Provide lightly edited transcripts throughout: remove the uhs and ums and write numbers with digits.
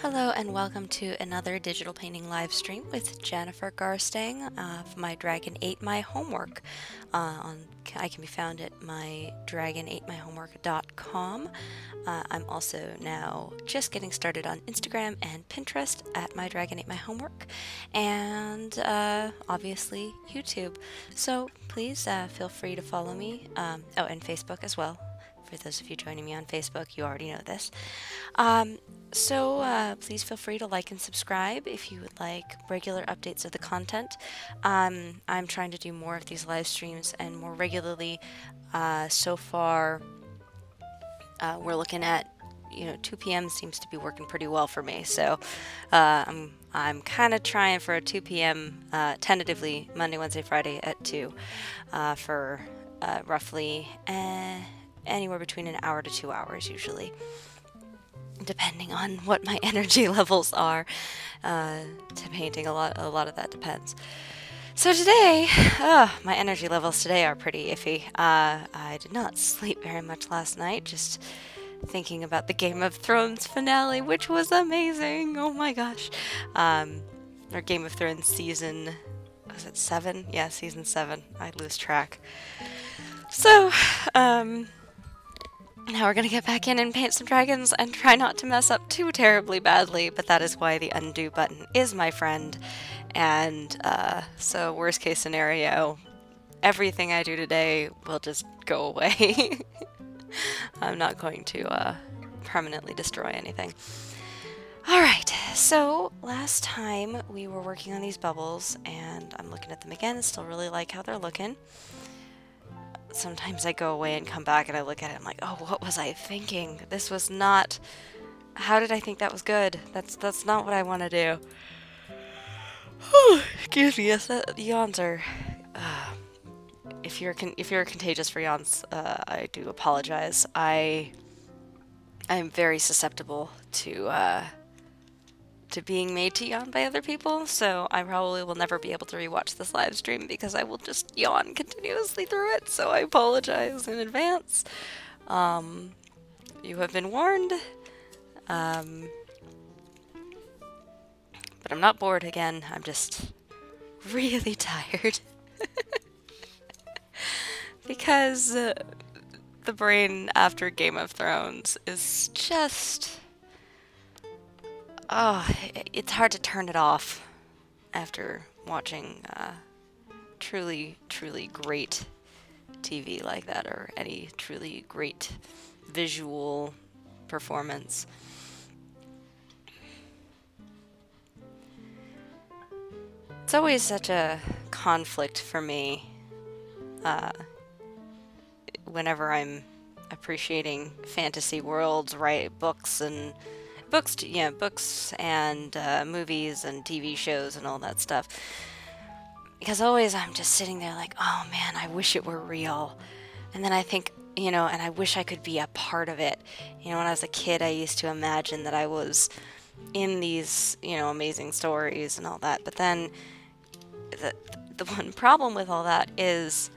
Hello and welcome to another digital painting live stream with Jennifer Garstang of My Dragon Ate My Homework. I can be found at mydragon8myhomework.com. I'm also now just getting started on Instagram and Pinterest at My Dragon Ate My Homework, and obviously YouTube. So please feel free to follow me. And Facebook as well. For those of you joining me on Facebook, you already know this. Please feel free to like and subscribe if you would like regular updates of the content. I'm trying to do more of these live streams and more regularly. So far, we're looking at 2 p.m. seems to be working pretty well for me. So I'm kind of trying for a 2 p.m. Tentatively Monday, Wednesday, Friday at 2 for roughly anywhere between an hour to 2 hours usually, depending on what my energy levels are to painting. A lot of that depends. So today, my energy levels today are pretty iffy. I did not sleep very much last night, just thinking about the Game of Thrones finale, which was amazing. Oh my gosh. Or Game of Thrones season, was it 7? Yeah, season 7. I lose track. So, now we're gonna get back in and paint some dragons and try not to mess up too terribly badly, but that is why the undo button is my friend. And so worst case scenario, everything I do today will just go away. I'm not going to permanently destroy anything. Alright, so last time we were working on these bubbles, and I'm looking at them again and still really like how they're looking. Sometimes I go away and come back and I look at it and I'm like, oh, what was I thinking? This was not... How did I think that was good? That's not what I want to do. Excuse me, yes, yawns are... If you're contagious for yawns, I do apologize. I'm very susceptible to being made to yawn by other people, so I probably will never be able to rewatch this live stream because I will just yawn continuously through it, so I apologize in advance. You have been warned. But I'm not bored again, I'm just really tired. Because the brain after Game of Thrones is just... Oh, it's hard to turn it off after watching truly, truly great TV like that, or any truly great visual performance. It's always such a conflict for me whenever I'm appreciating fantasy worlds, right? Books and movies and TV shows and all that stuff. Because always I'm just sitting there like, oh man, I wish it were real. And then I think, and I wish I could be a part of it. When I was a kid, I used to imagine that I was in these, amazing stories and all that. But then the one problem with all that is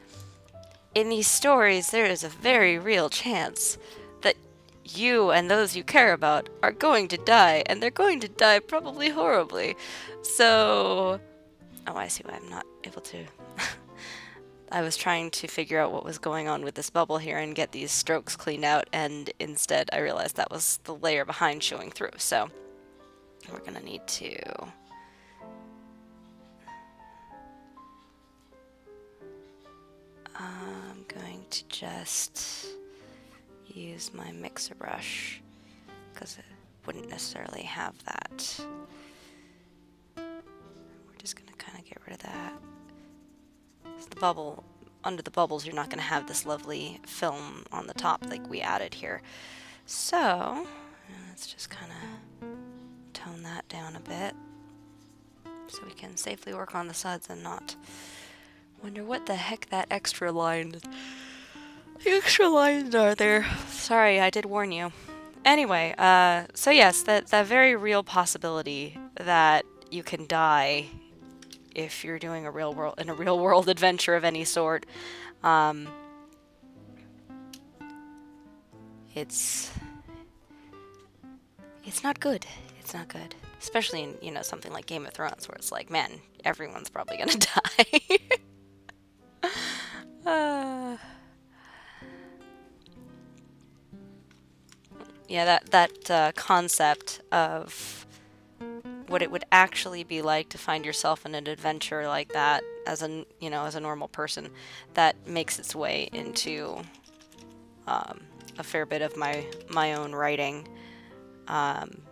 in these stories, there is a very real chance that you and those you care about are going to die, and they're going to die probably horribly. So... Oh, I see why I'm not able to... I was trying to figure out what was going on with this bubble here and get these strokes cleaned out, and instead I realized that was the layer behind showing through. So we're gonna need to... I'm going to just use my mixer brush because it wouldn't necessarily have that. We're just going to kind of get rid of that. So the bubble, under the bubbles, you're not going to have this lovely film on the top like we added here. So let's just kind of tone that down a bit so we can safely work on the sides and not wonder what the heck that extra line... The extra lines are there. Sorry, I did warn you. Anyway, so yes, that very real possibility that you can die if you're doing a real world adventure of any sort. It's not good. It's not good. Especially in, you know, something like Game of Thrones, where it's like, man, everyone's probably gonna die. Yeah, that concept of what it would actually be like to find yourself in an adventure like that as a, you know, as a normal person, that makes its way into a fair bit of my own writing. And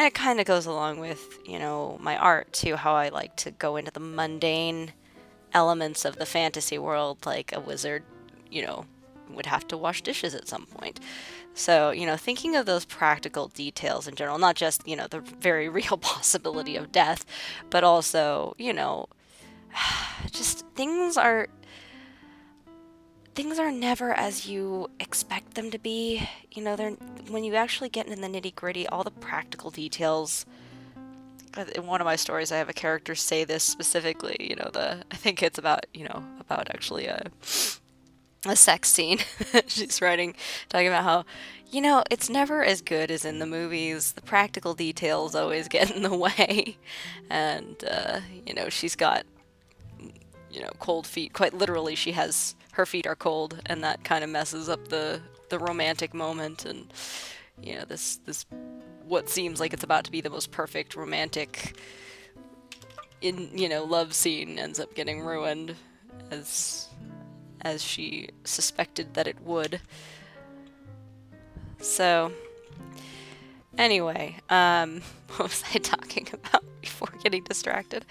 it kind of goes along with, you know, my art too, how I like to go into the mundane elements of the fantasy world, like a wizard, you know, would have to wash dishes at some point. So, you know, thinking of those practical details in general, not just, you know, the very real possibility of death, but also, you know, just things are never as you expect them to be. You know, they're, when you actually get into the nitty-gritty, all the practical details. In one of my stories, I have a character say this specifically, you know, I think it's about, you know, about actually a sex scene. She's writing, talking about how, you know, it's never as good as in the movies. The practical details always get in the way. And, you know, she's got, you know, cold feet. Quite literally, her feet are cold, and that kind of messes up the romantic moment. And, you know, this what seems like it's about to be the most perfect romantic you know, love scene ends up getting ruined as she suspected that it would. So anyway, what was I talking about before getting distracted?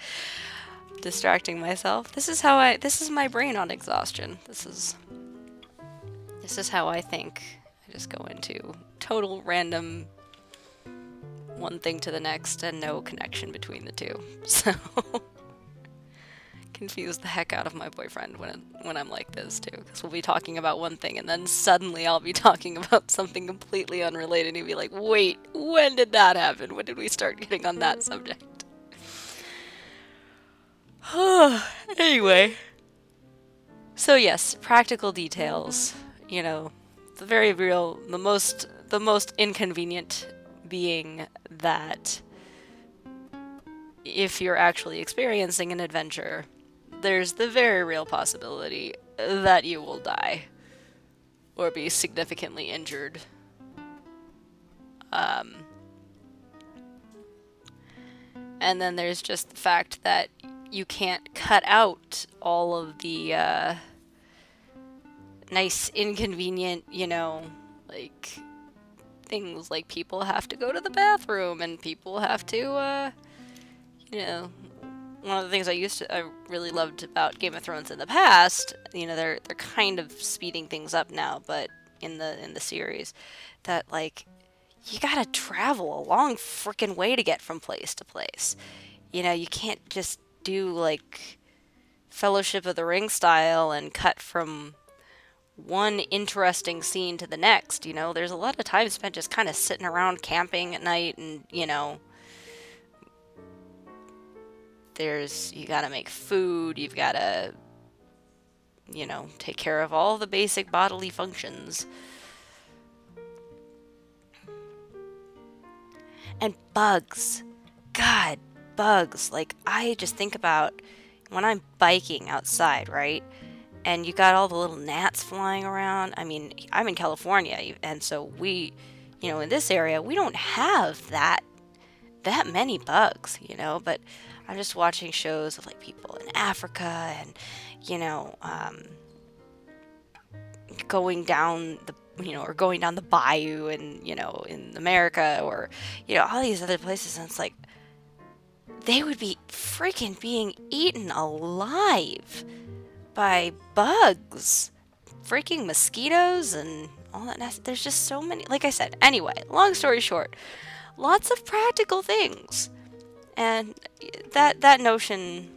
Distracting myself. This is my brain on exhaustion. This is how I think. I just go into total random one thing to the next and no connection between the two. So confuse the heck out of my boyfriend when I'm like this too, because we'll be talking about one thing and then suddenly I'll be talking about something completely unrelated and he'll be like, wait, when did that happen? When did we start getting on that subject? Anyway, so yes, practical details, you know, the very real, the most inconvenient being that if you're actually experiencing an adventure, there's the very real possibility that you will die or be significantly injured. And then there's just the fact that you can't cut out all of the nice, inconvenient, you know, like things like people have to go to the bathroom and people have to, you know, one of the things I really loved about Game of Thrones in the past, you know, they're kind of speeding things up now, but in the series, that like you gotta travel a long freaking way to get from place to place. You know, you can't just do like Fellowship of the Ring style and cut from one interesting scene to the next. You know, there's a lot of time spent just kind of sitting around camping at night, and you know, you gotta make food, you've gotta, you know, take care of all the basic bodily functions. And bugs. God, bugs. Like, I just think about when I'm biking outside, right? And you got all the little gnats flying around. I mean, I'm in California, and so we, you know, in this area, we don't have that many bugs, you know, but I'm just watching shows of like people in Africa and, you know, going down the, you know, or going down the bayou and, you know, in America, or, you know, all these other places. And it's like, they would be freaking being eaten alive by bugs, freaking mosquitoes and all that. There's just so many, like I said. Anyway, long story short, lots of practical things. And that notion,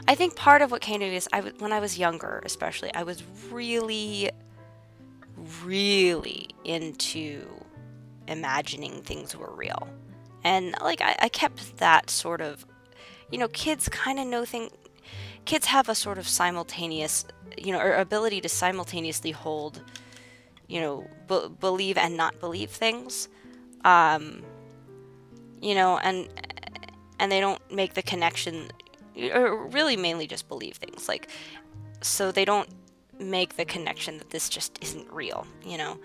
I think part of what came to me is when I was younger, especially, I was really, really into imagining things were real. And like I kept that sort of, you know, kids kind of know kids have a sort of simultaneous, you know, or ability to simultaneously hold, you know, believe and not believe things. Um, you know, and they don't make the connection, or really mainly just believe things. Like, so they don't make the connection that this just isn't real, you know?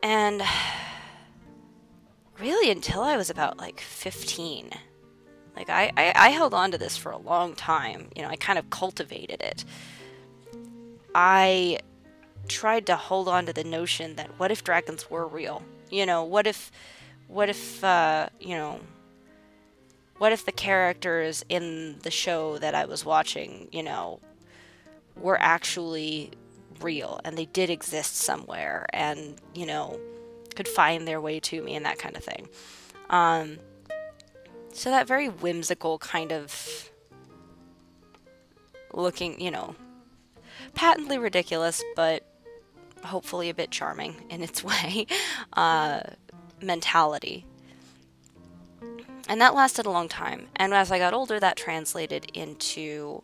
And really until I was about like 15, like I held on to this for a long time. You know, I kind of cultivated it. I tried to hold on to the notion that what if dragons were real? You know, what if, you know, what if the characters in the show that I was watching, you know, were actually real and they did exist somewhere and, you know, could find their way to me and that kind of thing. So that very whimsical kind of looking, you know, patently ridiculous, but hopefully a bit charming in its way, mentality. And that lasted a long time. And as I got older, that translated into,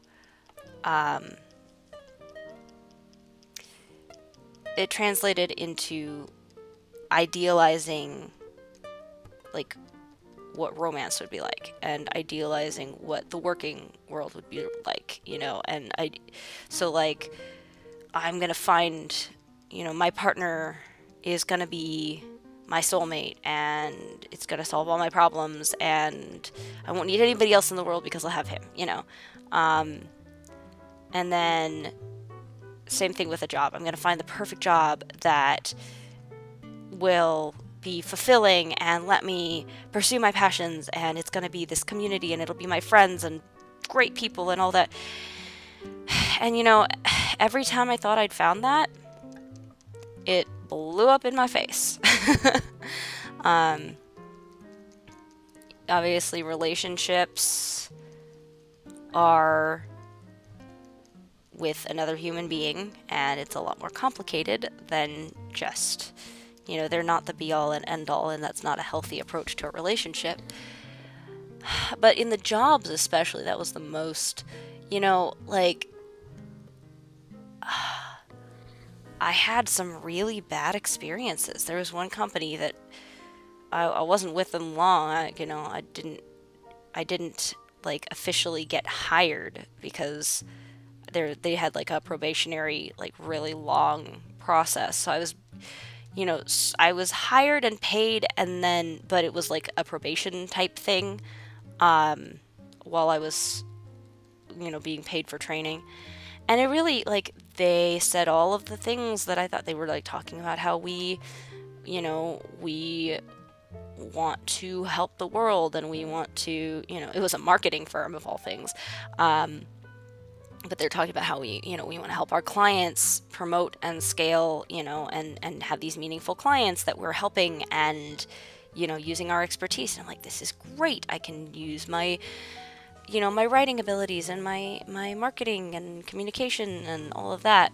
idealizing, like, what romance would be like, and idealizing what the working world would be like, you know, and so, like, I'm gonna find, you know, my partner is gonna be my soulmate, and it's gonna solve all my problems, and I won't need anybody else in the world because I'll have him, you know. And then, same thing with a job. I'm gonna find the perfect job that will be fulfilling and let me pursue my passions, and it's going to be this community, and it'll be my friends and great people and all that. And, you know, every time I thought I'd found that, it blew up in my face. Obviously, relationships are with another human being, and it's a lot more complicated than just, you know, they're not the be-all and end-all, and that's not a healthy approach to a relationship. But in the jobs especially, that was the most, you know, like, I had some really bad experiences. There was one company that I wasn't with them long. You know, I didn't like officially get hired because they had like a probationary, like, really long process. So I was, you know, I was hired and paid, and then, but it was like a probation type thing, while I was, you know, being paid for training. And it really, like, they said all of the things that I thought they were, like, talking about how we, you know, we want to help the world, and we want to, you know, it was a marketing firm of all things. But they're talking about how we, you know, we want to help our clients promote and scale, you know, and have these meaningful clients that we're helping, and, you know, using our expertise. And I'm like, this is great. I can use my, you know, my writing abilities and my marketing and communication and all of that.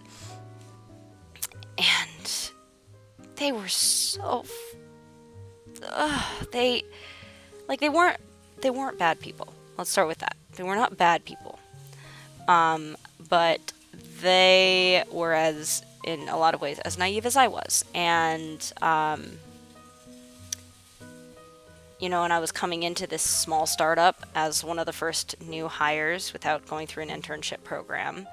And they were so, they weren't bad people. Let's start with that. They were not bad people. But they were, as in a lot of ways, as naive as I was. And, you know, and I was coming into this small startup as one of the first new hires without going through an internship program.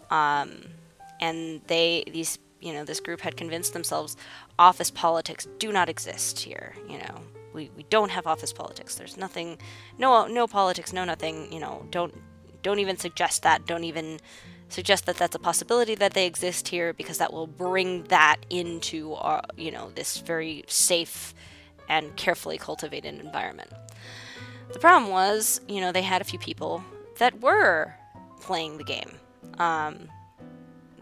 And this group had convinced themselves office politics do not exist here. You know, we don't have office politics. There's nothing, no politics, no nothing, you know, don't even suggest that. Don't even suggest that that's a possibility that they exist here, because that will bring that into our, you know, this very safe and carefully cultivated environment. The problem was, you know, they had a few people that were playing the game.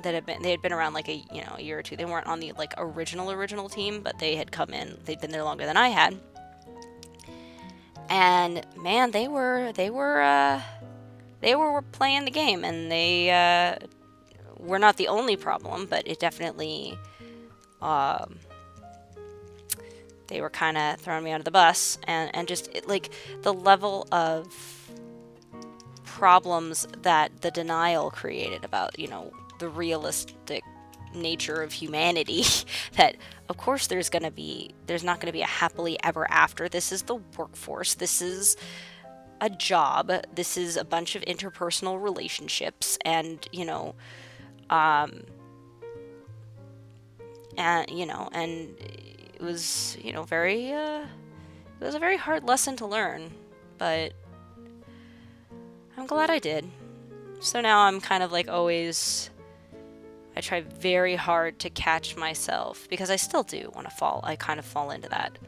They had been around like a year or two. They weren't on the like original team, but they had come in. They'd been there longer than I had. And man, they were playing the game, and they were not the only problem, but it definitely, they were kind of throwing me under the bus, and just, like, the level of problems that the denial created about, you know, the realistic nature of humanity that of course there's not going to be a happily ever after. This is the workforce. This is a job. This is a bunch of interpersonal relationships, and and it was very it was a very hard lesson to learn, but I'm glad I did. So now I'm kind of like always, I try very hard to catch myself, because I still do want to fall. I kind of fall into that.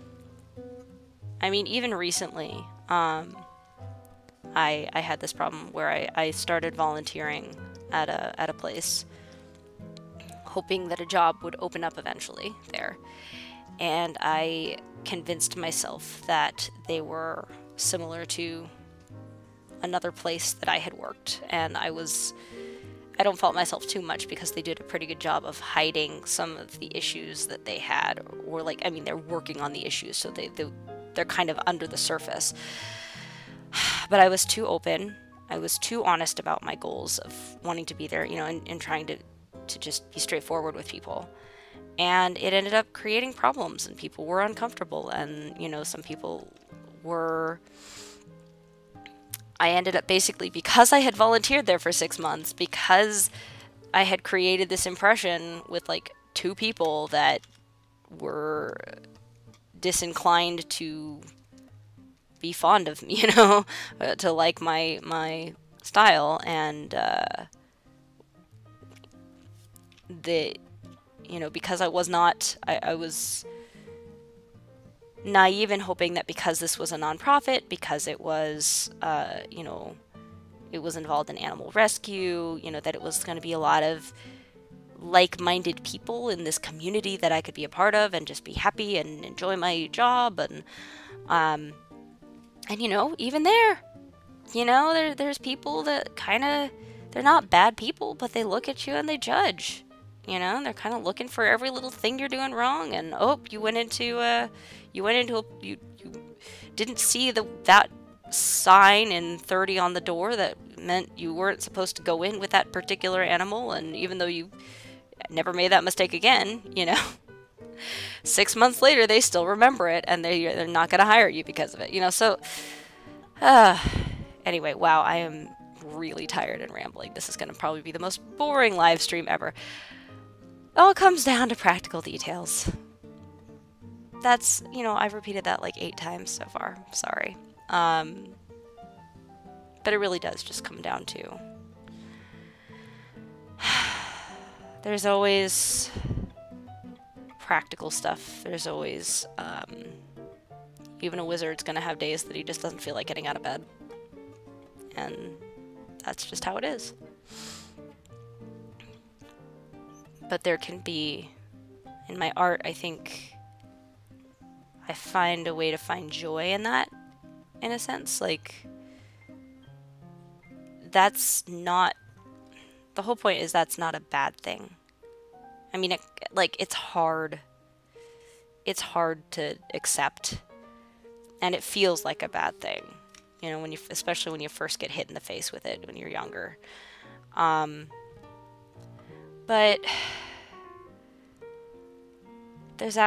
I mean, even recently, I had this problem where I started volunteering at a place, hoping that a job would open up eventually there. And I convinced myself that they were similar to another place that I had worked, and I don't fault myself too much, because they did a pretty good job of hiding some of the issues that they had, or like, I mean, they're working on the issues, so they're kind of under the surface. But I was too open. I was too honest about my goals of wanting to be there, and trying to just be straightforward with people. And it ended up creating problems, and people were uncomfortable, and some people were. I ended up basically, because I had volunteered there for 6 months, because I had created this impression with like 2 people that were disinclined to be fond of me, to like my style, and because I was not, I was naive in hoping that because this was a nonprofit, because it was, it was involved in animal rescue, that it was going to be a lot of like-minded people in this community that I could be a part of and just be happy and enjoy my job. And even there's people that kind of, they're not bad people, but they look at you and they judge. They're kind of looking for every little thing you're doing wrong, and you didn't see that sign in 30 on the door that meant you weren't supposed to go in with that particular animal, and even though you never made that mistake again, 6 months later they still remember it, and they're not going to hire you because of it, so anyway, wow, I am really tired and rambling. This is going to probably be the most boring live stream ever. It all comes down to practical details. That's, I've repeated that like 8 times so far. Sorry. But it really does just come down to... There's always practical stuff. There's always... even a wizard's gonna have days that he just doesn't feel like getting out of bed. And that's just how it is. But there can be... In my art, I think... I find a way to find joy in that, in a sense. Like, that's not... The whole point is that's not a bad thing. I mean, it's hard. It's hard to accept. And it feels like a bad thing. Especially when you first get hit in the face with it when you're younger. But... There's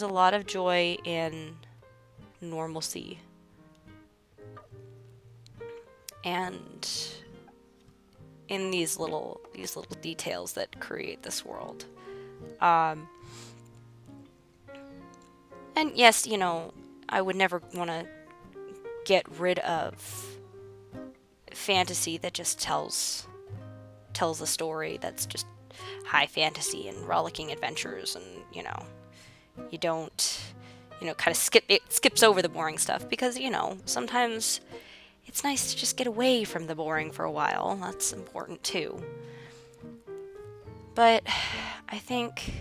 a lot of joy in normalcy. And in these little details that create this world. And yes, I would never want to get rid of fantasy that just tells a story that's just high fantasy and rollicking adventures, and you don't kind of skips over the boring stuff, because sometimes it's nice to just get away from the boring for a while. That's important too. But I think,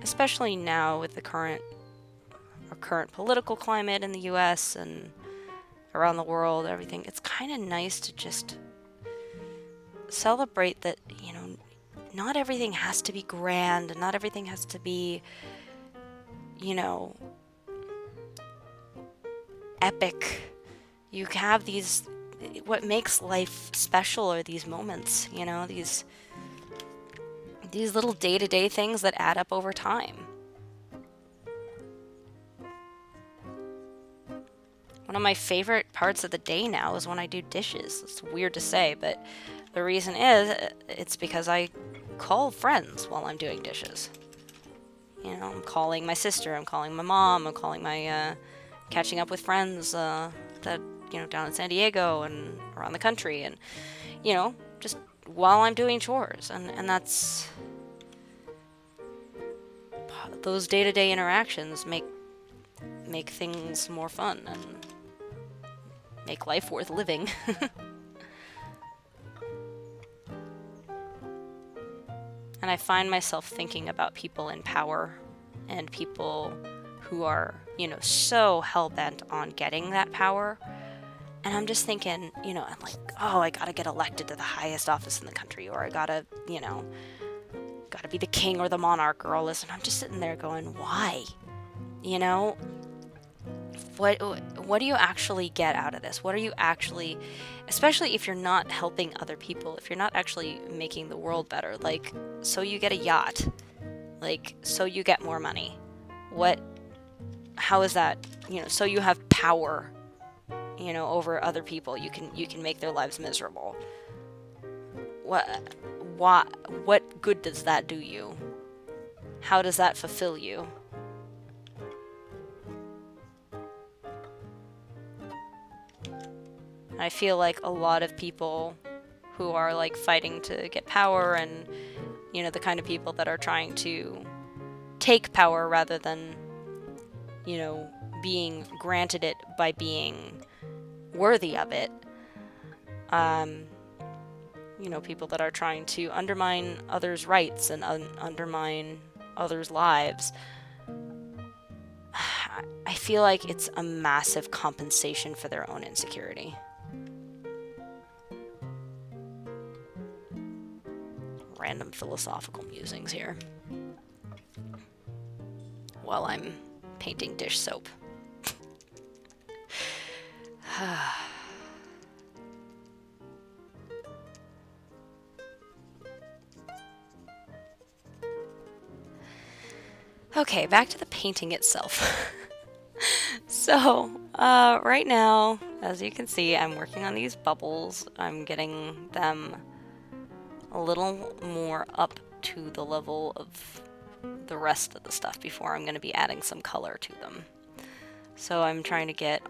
especially now with the current political climate in the US and around the world, everything, it's kind of nice to just celebrate that, not everything has to be grand, and not everything has to be, epic. You have these what makes life special are these moments, you know, these little day-to-day things that add up over time. One of my favorite parts of the day now is when I do dishes. It's weird to say, but the reason is it's because I call friends while I'm doing dishes. You know, I'm calling my sister, I'm calling my mom, I'm calling my, catching up with friends that, you know, down in San Diego and around the country, and, you know, just while I'm doing chores. And that's... those day-to-day interactions make things more fun and make life worth living. And I find myself thinking about people in power and people who are, you know, so hell-bent on getting that power. And I'm just thinking, you know, I'm like, oh, I gotta get elected to the highest office in the country, or I gotta, you know, gotta be the king or the monarch or all this. And I'm just sitting there going, why? You know? What do you actually get out of this? What are you actually, especially if you're not helping other people, if you're not actually making the world better, like, so you get a yacht, like, so you get more money. How is that, you know, so you have power, you know, over other people, you can make their lives miserable. What good does that do you? How does that fulfill you? I feel like a lot of people who are like fighting to get power, and, you know, the kind of people that are trying to take power rather than, you know, being granted it by being worthy of it. You know, people that are trying to undermine others' rights and undermine others' lives. I feel like it's a massive compensation for their own insecurity. Random philosophical musings here while I'm painting dish soap. Okay, back to the painting itself. So, right now, as you can see, I'm working on these bubbles. I'm getting them a little more up to the level of the rest of the stuff before I'm going to be adding some color to them. So I'm trying to get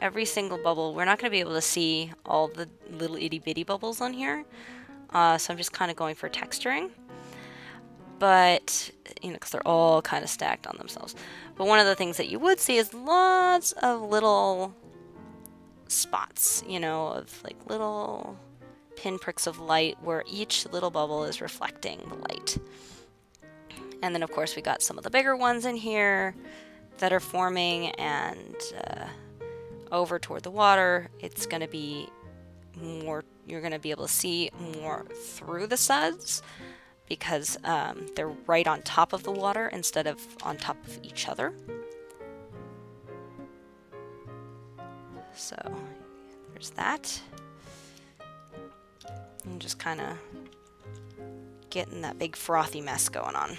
every single bubble. We're not going to be able to see all the little itty bitty bubbles on here, so I'm just kind of going for texturing. But, you know, because they're all kind of stacked on themselves. But one of the things that you would see is lots of little spots, you know, of like little pinpricks of light where each little bubble is reflecting the light. And then, of course, we got some of the bigger ones in here that are forming, and over toward the water, it's going to be more, you're going to be able to see more through the suds, because they're right on top of the water instead of on top of each other. So there's that. I'm just kind of getting that big frothy mess going on.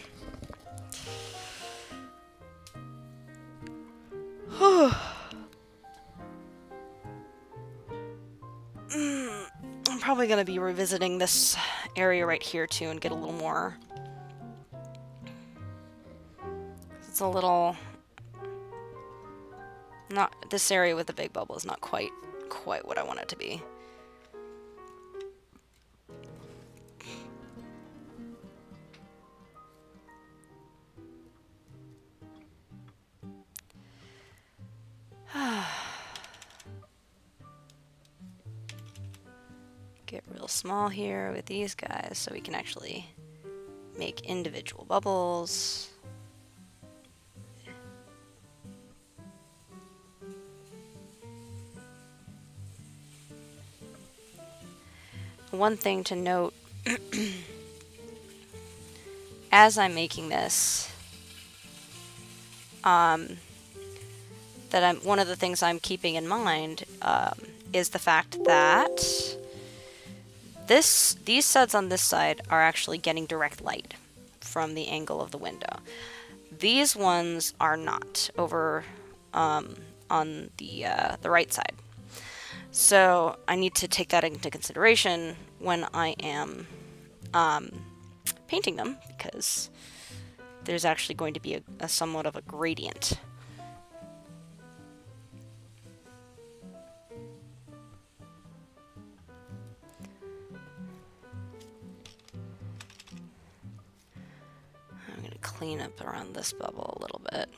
I'm probably going to be revisiting this area right here too and get a little more. It's a little... not... this area with the big bubble is not quite what I want it to be. Get real small here with these guys so we can actually make individual bubbles. One thing to note as I'm making this, one of the things I'm keeping in mind is the fact that these suds on this side are actually getting direct light from the angle of the window. These ones are not over on the right side. So I need to take that into consideration when I am painting them, because there's actually going to be a somewhat of a gradient. I'm going to clean up around this bubble a little bit.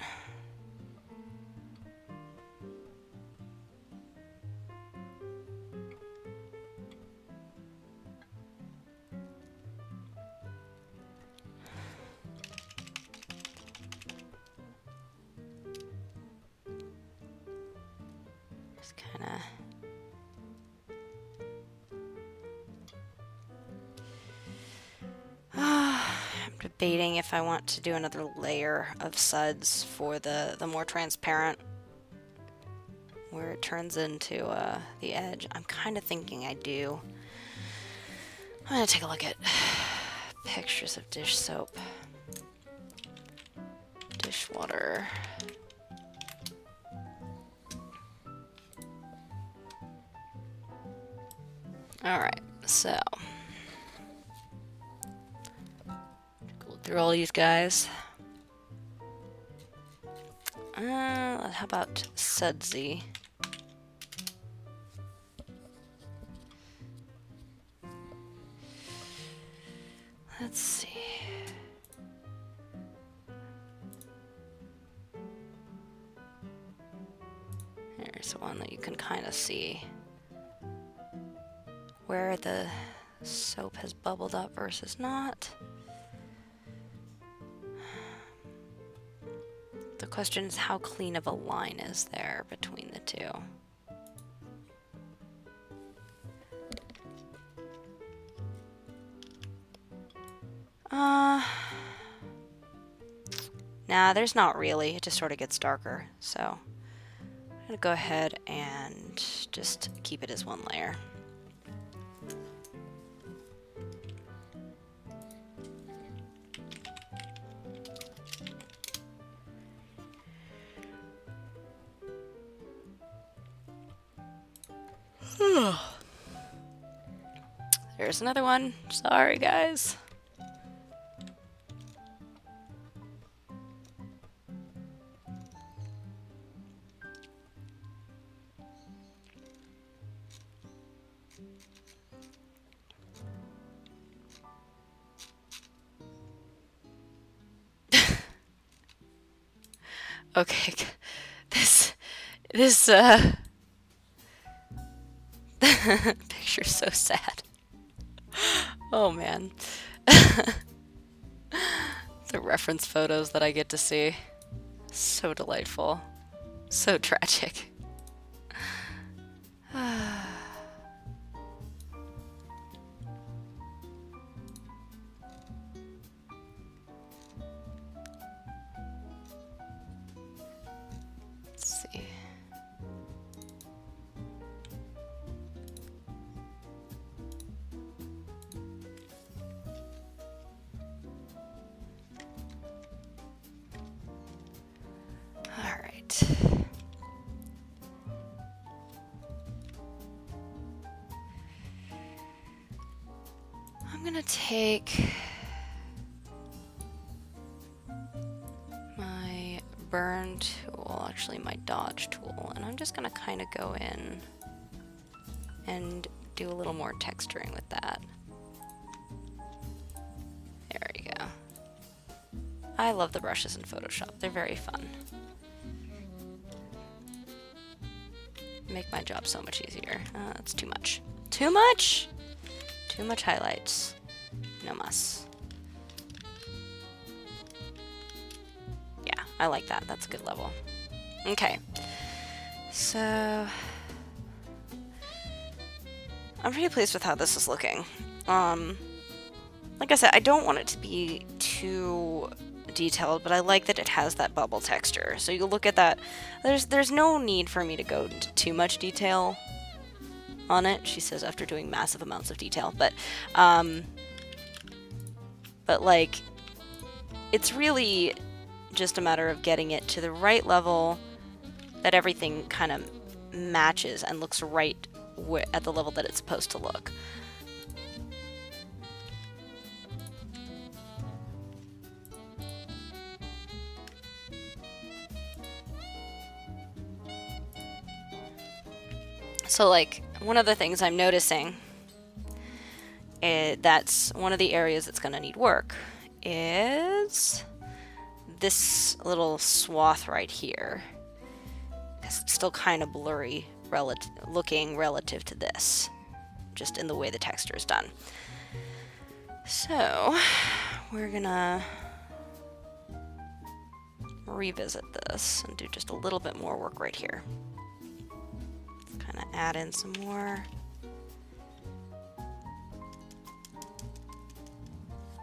Debating if I want to do another layer of suds for the more transparent, where it turns into the edge. I'm kind of thinking I do. I'm gonna take a look at pictures of dish soap, dishwater. All right, so through all these guys. How about Sudsy? Let's see. Here's one that you can kind of see where the soap has bubbled up versus not. The question is, how clean of a line is there between the two? Nah, there's not really. It just sort of gets darker. So I'm gonna go ahead and just keep it as one layer. There's another one. Sorry, guys. Okay, this picture's so sad. Oh man. The reference photos that I get to see. So delightful. So tragic. Let's see. I'm gonna take my burn tool, actually my dodge tool, and I'm just gonna kind of go in and do a little more texturing with that. There you go. I love the brushes in Photoshop. They're very fun. Make my job so much easier. That's too much. Too much? Too much highlights. No mas. Yeah, I like that. That's a good level. Okay. So I'm pretty pleased with how this is looking. Like I said, I don't want it to be too detailed, but I like that it has that bubble texture. So you look at that. There's no need for me to go into too much detail on it, she says, after doing massive amounts of detail. But like, it's really just a matter of getting it to the right level that everything kind of matches and looks right at the level that it's supposed to look. So, like, one of the things I'm noticing, that's one of the areas that's going to need work, is this little swath right here. It's still kind of blurry looking relative to this, just in the way the texture is done. So, we're gonna revisit this and do just a little bit more work right here. Kind of add in some more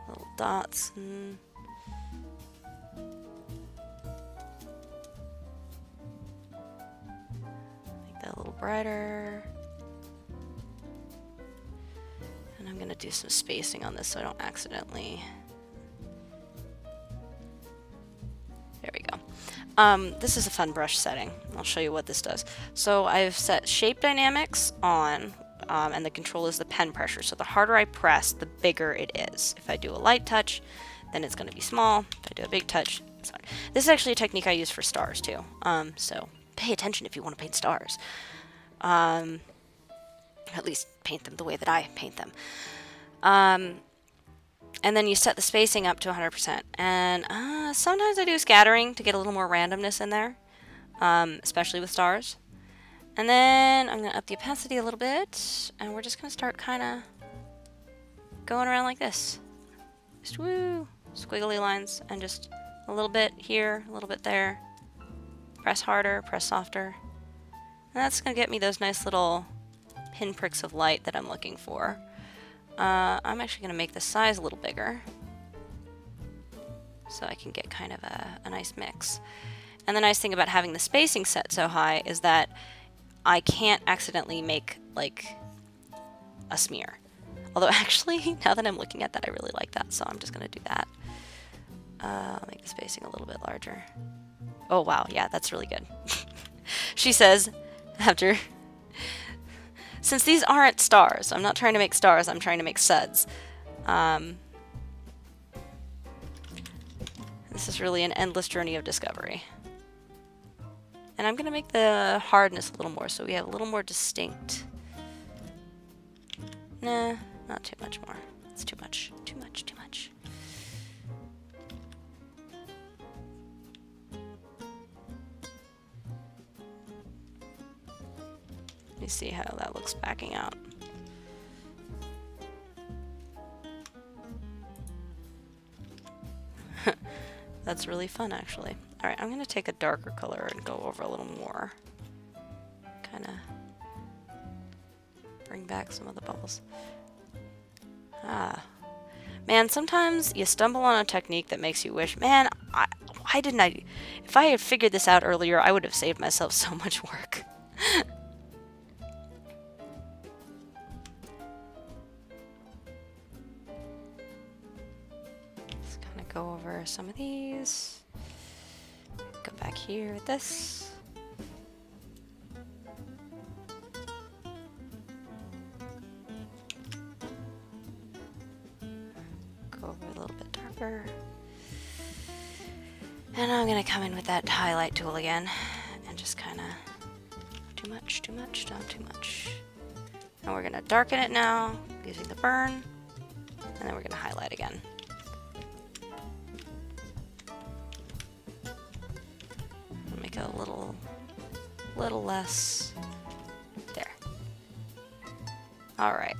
little dots and make that a little brighter. And I'm gonna do some spacing on this so I don't accidentally. There we go. This is a fun brush setting. I'll show you what this does. So I've set shape dynamics on, and the control is the pen pressure. So the harder I press, the bigger it is. If I do a light touch, then it's going to be small. If I do a big touch, it's fine. This is actually a technique I use for stars too. So pay attention if you want to paint stars. At least paint them the way that I paint them. And then you set the spacing up to 100%. And sometimes I do scattering to get a little more randomness in there, especially with stars. And then I'm going to up the opacity a little bit, and we're just going to start kind of going around like this. Just woo, squiggly lines, and just a little bit here, a little bit there. Press harder, press softer. And that's going to get me those nice little pinpricks of light that I'm looking for. I'm actually going to make the size a little bigger so I can get kind of a nice mix. And the nice thing about having the spacing set so high is that I can't accidentally make like a smear. Although actually, now that I'm looking at that, I really like that, so I'm just going to do that. Make the spacing a little bit larger. Oh wow, yeah, that's really good. She says, after... Since these aren't stars, I'm not trying to make stars, I'm trying to make suds. This is really an endless journey of discovery. And I'm going to make the hardness a little more so we have a little more distinct. Nah, not too much more. It's too much, too much, too much. Let me see how that looks backing out. That's really fun, actually. Alright, I'm going to take a darker color and go over a little more. Kind of bring back some of the bubbles. Man, sometimes you stumble on a technique that makes you wish, man, why didn't I... If I had figured this out earlier, I would have saved myself so much work. Go over some of these. Go back here with this. Go over a little bit darker. And I'm going to come in with that highlight tool again and just kind of too much, not too much. And we're going to darken it now using the burn, and then we're going to highlight again. Make it a little less. There. All right.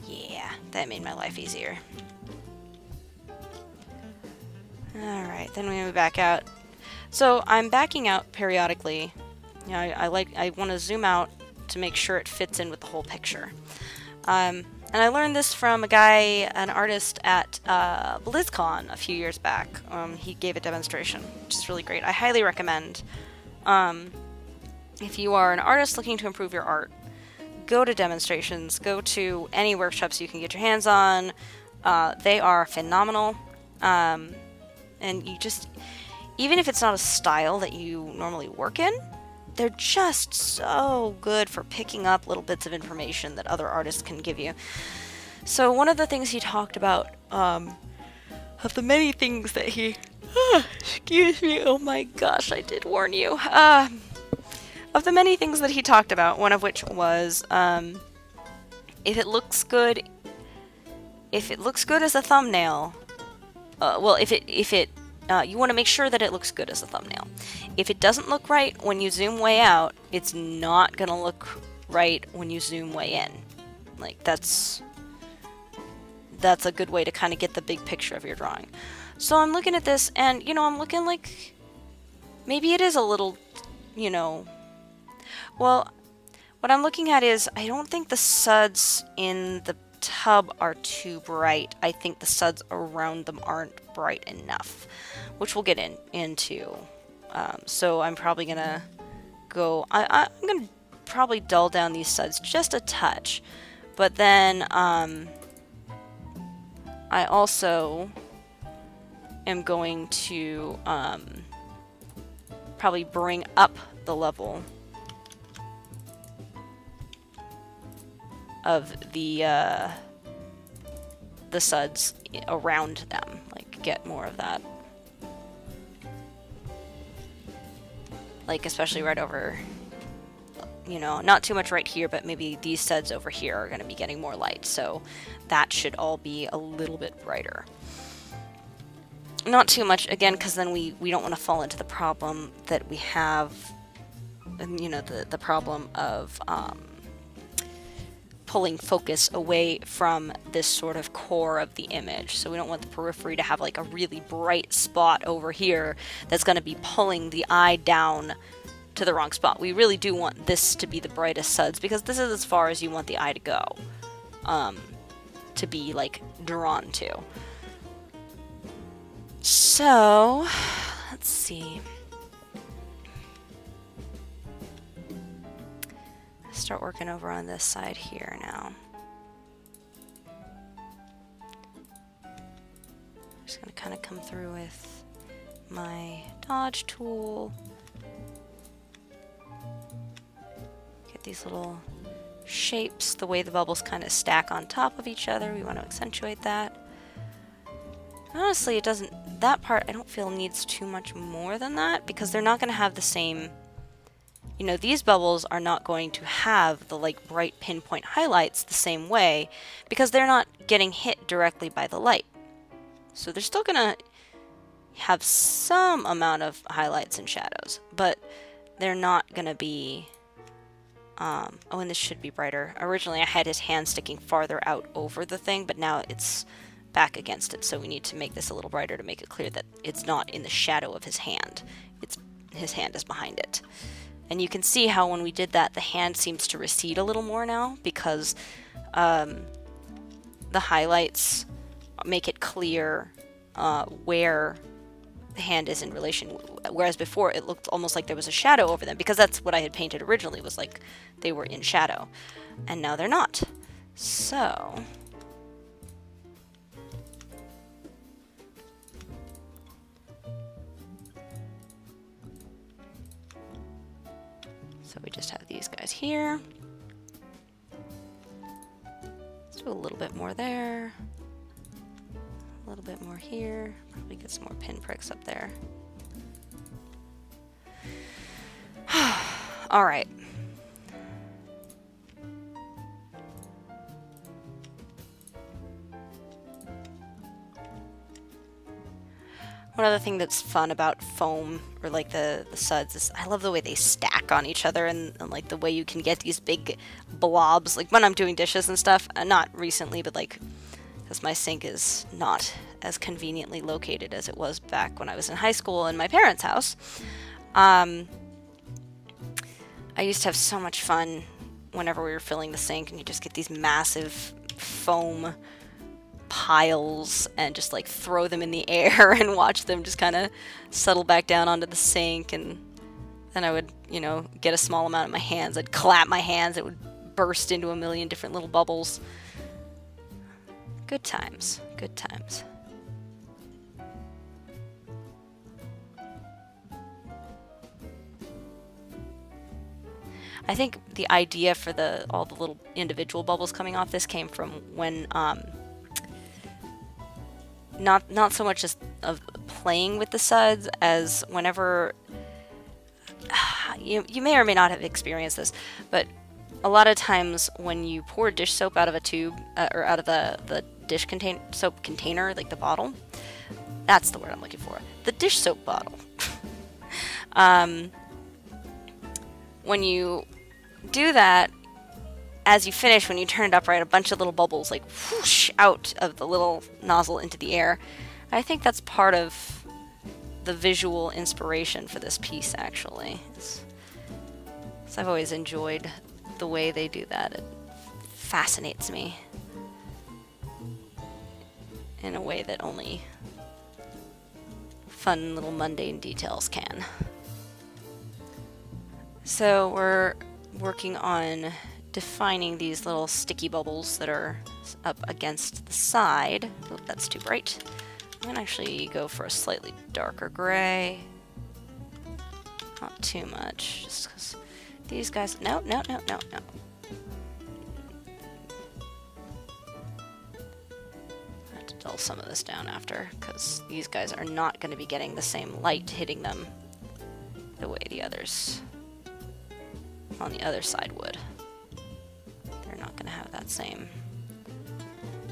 Yeah, that made my life easier. All right, then we move back out. So I'm backing out periodically. You know, I want to zoom out to make sure it fits in with the whole picture. And I learned this from a guy, an artist at BlizzCon a few years back. He gave a demonstration, which is really great. I highly recommend if you are an artist looking to improve your art, go to demonstrations, go to any workshops you can get your hands on. They are phenomenal. And you just, even if it's not a style that you normally work in, they're just so good for picking up little bits of information that other artists can give you. So one of the things he talked about, of the many things that he, excuse me, oh my gosh, I did warn you. Of the many things that he talked about, one of which was, if it looks good as a thumbnail, well, you want to make sure that it looks good as a thumbnail. If it doesn't look right when you zoom way out, it's not gonna look right when you zoom way in. Like, that's a good way to kind of get the big picture of your drawing. So I'm looking at this, and, you know, I'm looking like, maybe it is a little, you know, well, what I'm looking at is, I don't think the suds in the tub are too bright. I think the suds around them aren't bright enough, which we'll get into. So I'm probably gonna go, I'm gonna probably dull down these suds just a touch, but then I also am going to probably bring up the level of the suds around them, like get more of that, like especially right over, you know, not too much right here, but maybe these suds over here are going to be getting more light, so that should all be a little bit brighter. Not too much, again, because then we don't want to fall into the problem that we have, you know, the problem of pulling focus away from this sort of core of the image. So we don't want the periphery to have like a really bright spot over here that's going to be pulling the eye down to the wrong spot. We really do want this to be the brightest suds, because this is as far as you want the eye to go, to be like drawn to. So let's see. Start working over on this side here now. Just gonna kind of come through with my dodge tool. Get these little shapes, the way the bubbles kind of stack on top of each other. We want to accentuate that. Honestly, it doesn't, that part I don't feel needs too much more than that, because they're not going to have the same, you know, these bubbles are not going to have the like bright pinpoint highlights the same way, because they're not getting hit directly by the light. So they're still going to have some amount of highlights and shadows, but they're not going to be, oh, and this should be brighter. Originally I had his hand sticking farther out over the thing, but now it's back against it, so we need to make this a little brighter to make it clear that it's not in the shadow of his hand. His hand is behind it. And you can see how when we did that, the hand seems to recede a little more now, because the highlights make it clear where the hand is in relation, whereas before it looked almost like there was a shadow over them, because that's what I had painted originally, was like they were in shadow, and now they're not. So we just have these guys here. Let's do a little bit more there. A little bit more here. Probably get some more pinpricks up there. All right. One other thing that's fun about foam, or like the suds, is I love the way they stack on each other, and like the way you can get these big blobs, like when I'm doing dishes and stuff, not recently, but like, because my sink is not as conveniently located as it was back when I was in high school in my parents' house. I used to have so much fun whenever we were filling the sink, and you just get these massive foam piles and just like throw them in the air and watch them just kind of settle back down onto the sink, and Then I would, you know, get a small amount in my hands. I'd clap my hands. It would burst into a million different little bubbles. Good times. Good times. I think the idea for all the little individual bubbles coming off this came from when not so much just of playing with the suds as whenever you may or may not have experienced this, but a lot of times when you pour dish soap out of a tube or out of the dish soap container, like the bottle, that's the word I'm looking for. The dish soap bottle. When you do that, as you finish, when you turn it upright, a bunch of little bubbles like whoosh out of the little nozzle into the air. I think that's part of the visual inspiration for this piece, actually. So I've always enjoyed the way they do that. It fascinates me in a way that only fun little mundane details can. So we're working on defining these little sticky bubbles that are up against the side. Oh, that's too bright. I'm going to actually go for a slightly darker gray. Not too much, just because these guys... No. I have to dull some of this down after, because these guys are not going to be getting the same light hitting them the way the others on the other side would. They're not going to have that same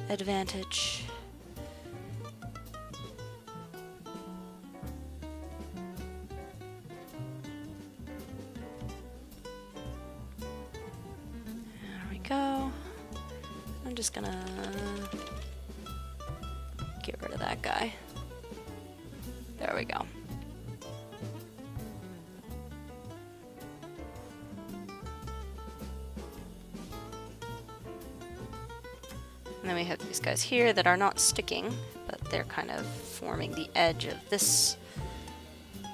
advantage. There we go. I'm just gonna get rid of that guy. There we go. And then we have these guys here that are not sticking, but they're kind of forming the edge of this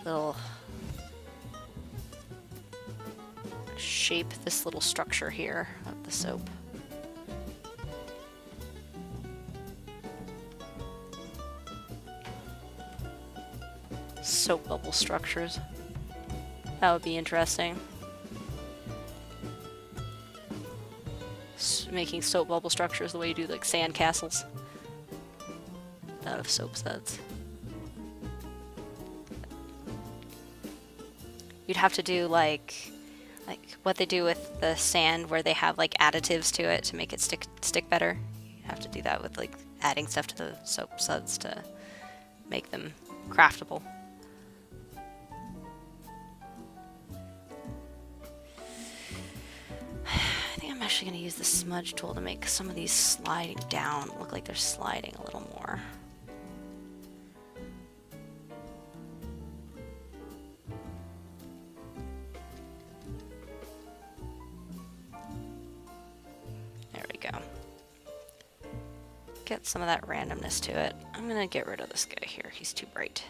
little shape, this little structure here of the soap. Soap bubble structures. That would be interesting. Making soap bubble structures the way you do like sand castles out of soap suds. You'd have to do like what they do with the sand, where they have like additives to it to make it stick better. You have to do that with like adding stuff to the soap suds to make them craftable. I'm actually going to use the smudge tool to make some of these sliding down look like they're sliding a little more. There we go. Get some of that randomness to it. I'm going to get rid of this guy here. He's too bright.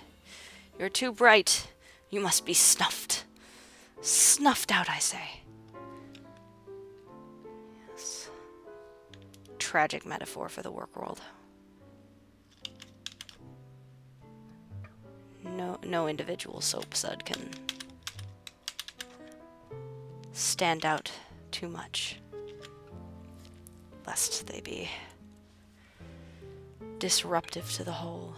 You're too bright. You must be snuffed. Snuffed out, I say. Tragic metaphor for the work world. No individual soap sud can stand out too much, lest they be disruptive to the whole.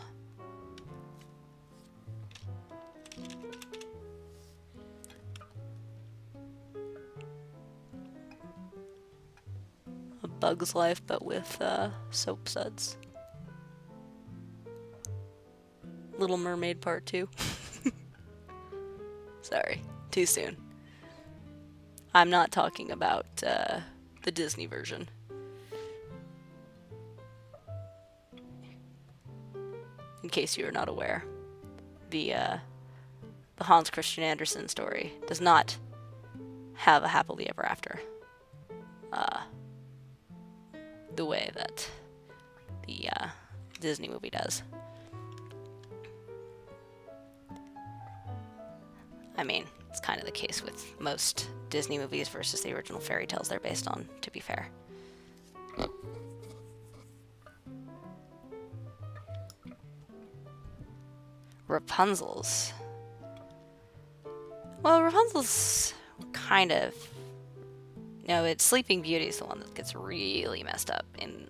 Bug's Life, but with soap suds. Little Mermaid Part 2. Sorry, too soon. I'm not talking about the Disney version. In case you are not aware, the Hans Christian Andersen story does not have a happily ever after. The way that the Disney movie does. I mean, It's kind of the case with most Disney movies versus the original fairy tales they're based on, to be fair. Rapunzel's. Well, Rapunzel's kind of... No, it's Sleeping Beauty is the one that gets really messed up in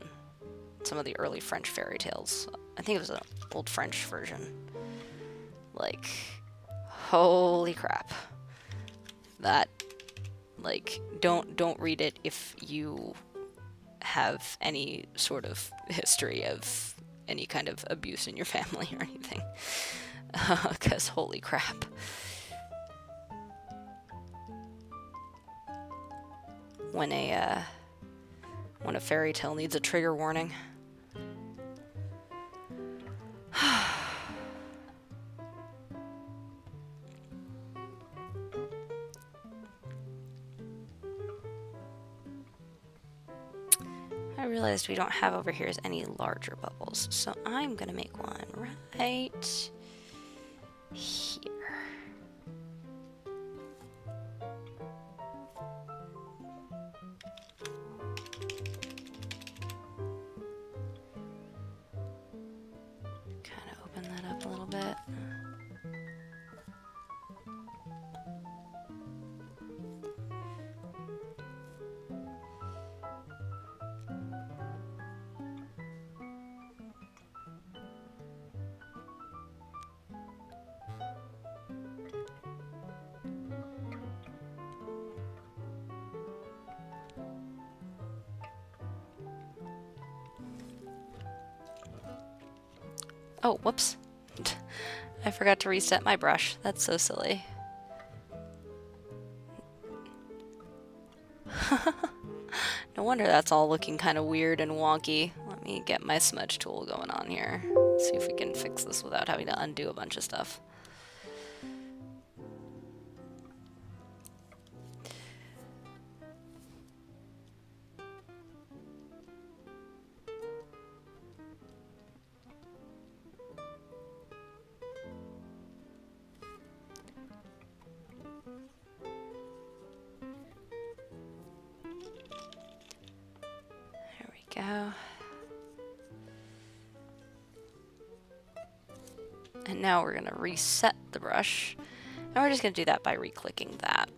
some of the early French fairy tales. I think it was an old French version. Like, holy crap. That, like, don't read it if you have any sort of history of any kind of abuse in your family or anything. 'Cause holy crap. When a fairy tale needs a trigger warning. I realized we don't have over here is any larger bubbles, so I'm gonna make one right here. Kind of open that up a little bit. Oh, whoops. I forgot to reset my brush. That's so silly. No wonder that's all looking kind of weird and wonky. Let me get my smudge tool going on here. See if we can fix this without having to undo a bunch of stuff. Go. And now we're going to reset the brush. And we're just going to do that by re-clicking that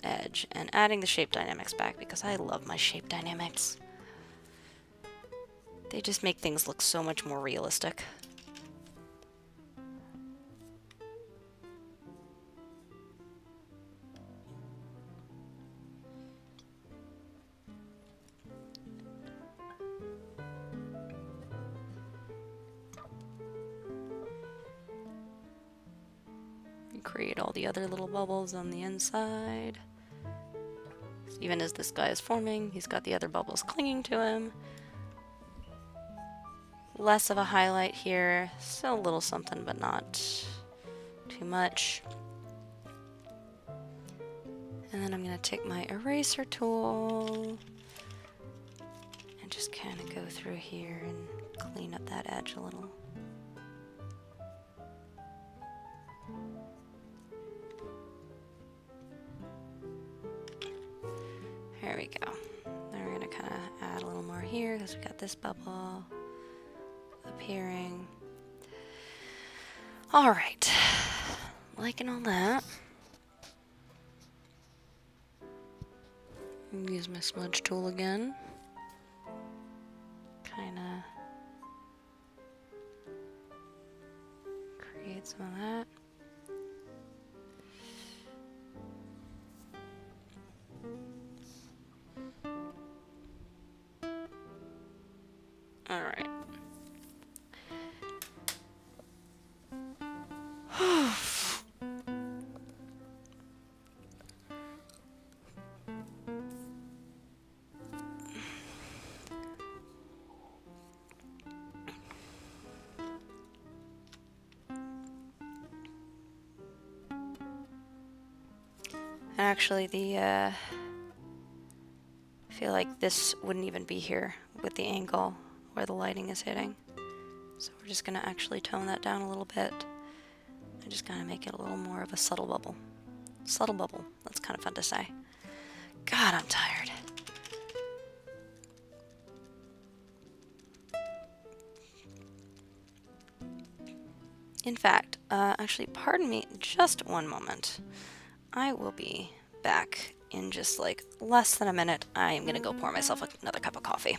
edge and adding the shape dynamics back because I love my shape dynamics. They just make things look so much more realistic. Create all the other little bubbles on the inside. So even as this guy is forming, he's got the other bubbles clinging to him. Less of a highlight here. Still a little something, but not too much. And then I'm going to take my eraser tool and just kind of go through here and clean up that edge a little. There we go. Then we're going to kind of add a little more here because we got this bubble appearing. Alright. Liking all that. Use my smudge tool again. Kind of create some of that. All right. Actually, I feel like this wouldn't even be here with the angle where the lighting is hitting. So we're just going to actually tone that down a little bit and just kind of make it a little more of a subtle bubble. Subtle bubble. That's kind of fun to say. God, I'm tired. In fact, actually, pardon me just one moment. I will be back in just like less than a minute. I'm gonna go pour myself another cup of coffee.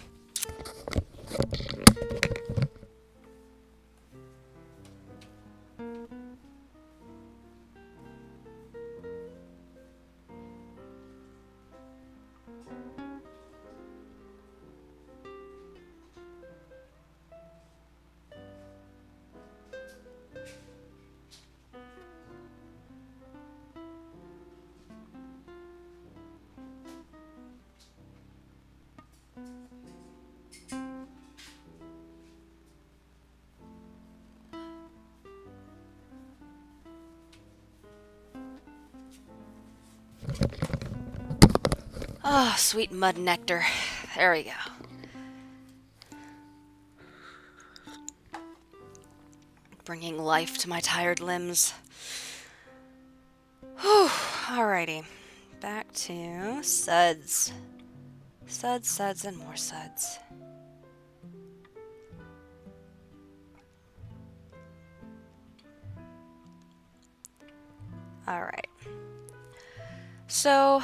Oh, sweet mud nectar. There we go. Bringing life to my tired limbs. Whew. Alrighty. Back to suds. Suds, suds, and more suds. Alright. So,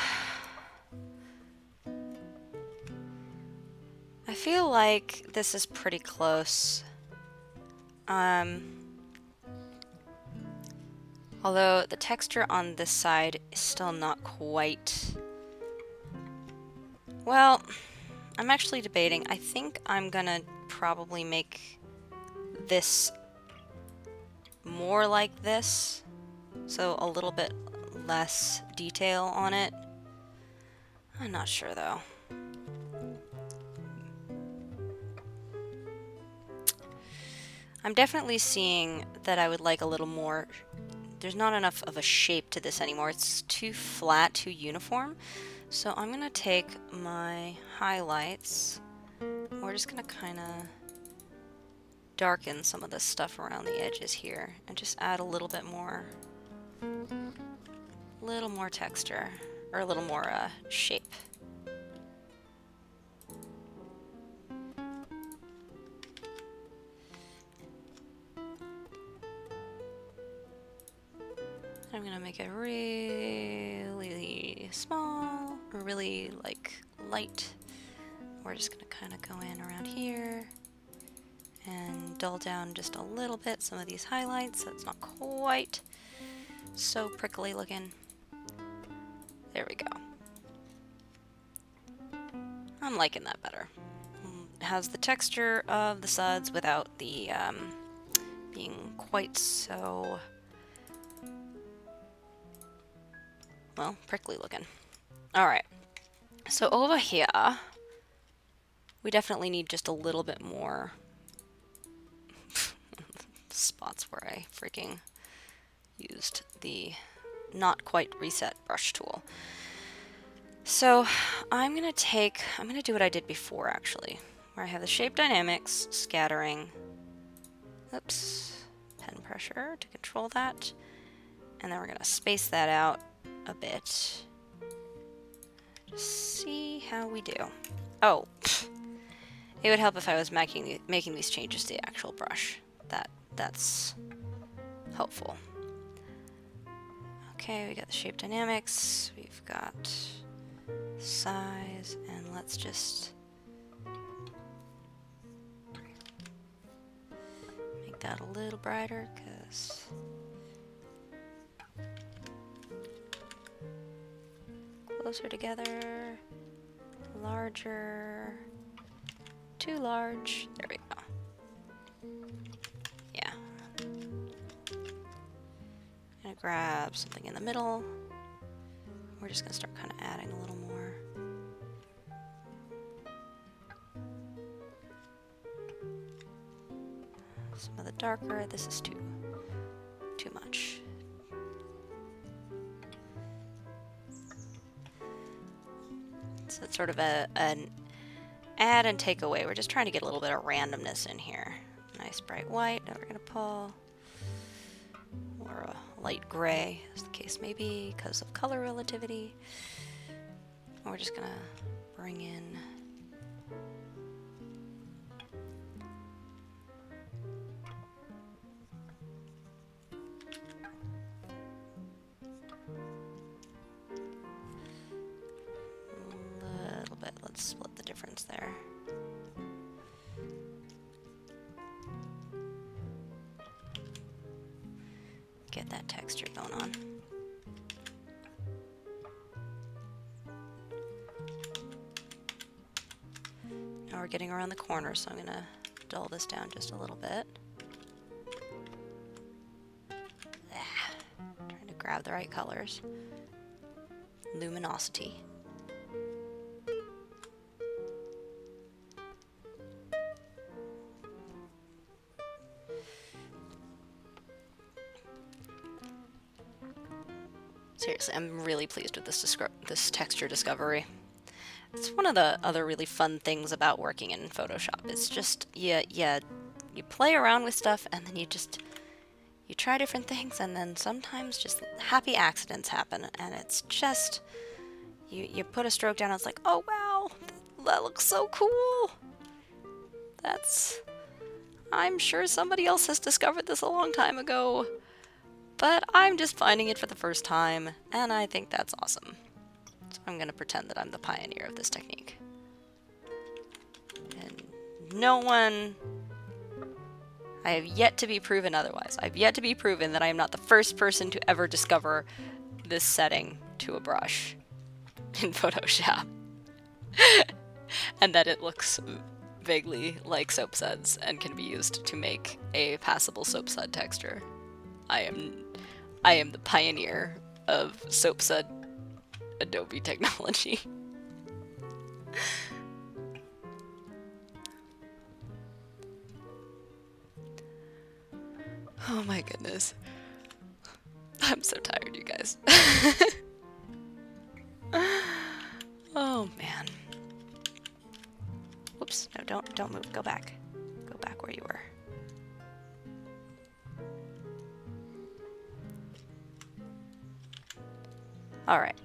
I feel like this is pretty close. Although the texture on this side is still not quite... Well, I'm actually debating. I think I'm gonna probably make this more like this. So a little bit less detail on it. I'm not sure though. I'm definitely seeing that I would like a little more. There's not enough of a shape to this anymore. It's too flat, too uniform. So I'm gonna take my highlights. We're just gonna kind of darken some of the stuff around the edges here and just add a little bit more, texture, or a little more shape. I'm gonna make it really small, or really like light. We're just gonna kind of go in around here and dull down just a little bit some of these highlights so it's not quite so prickly looking. There we go. I'm liking that better. It has the texture of the suds without the being quite so, well, prickly looking. Alright, so over here, we definitely need just a little bit more spots where I freaking used the not quite reset brush tool. So I'm gonna do what I did before actually, where I have the shape dynamics, scattering, oops, pen pressure to control that, and then we're gonna space that out a bit. Just see how we do. Oh, it would help if I was making these changes to the actual brush. That's helpful. Okay, we got the shape dynamics, we've got size, and let's just make that a little brighter, because closer together, larger, too large, there we go. Yeah. I'm gonna grab something in the middle. We're just gonna start kind of adding a little more. Some of the darker, this is too much. So it's sort of an add and take away. We're just trying to get a little bit of randomness in here. Nice bright white that we're gonna pull. More or a light gray, as the case may be, because of color relativity. And we're just gonna bring in a little bit. Let's split the difference there. Get that texture going on. Now we're getting around the corner, so I'm gonna dull this down just a little bit. Trying to grab the right colors. Luminosity. Seriously, I'm really pleased with this texture discovery. It's one of the other really fun things about working in Photoshop. It's just, you play around with stuff, and then you try different things, and then sometimes just happy accidents happen, and it's just, you put a stroke down, and it's like, oh wow, that looks so cool. I'm sure somebody else has discovered this a long time ago, but I'm just finding it for the first time, and I think that's awesome. So I'm going to pretend that I'm the pioneer of this technique. And I have yet to be proven otherwise. I've yet to be proven that I am not the first person to ever discover this setting to a brush in Photoshop. And that it looks vaguely like soapsuds and can be used to make a passable soapsud texture. I am the pioneer of soapsud Adobe technology. Oh my goodness. I'm so tired, you guys. Oh man. Whoops, no, don't move. Go back. Go back where you were. Alright.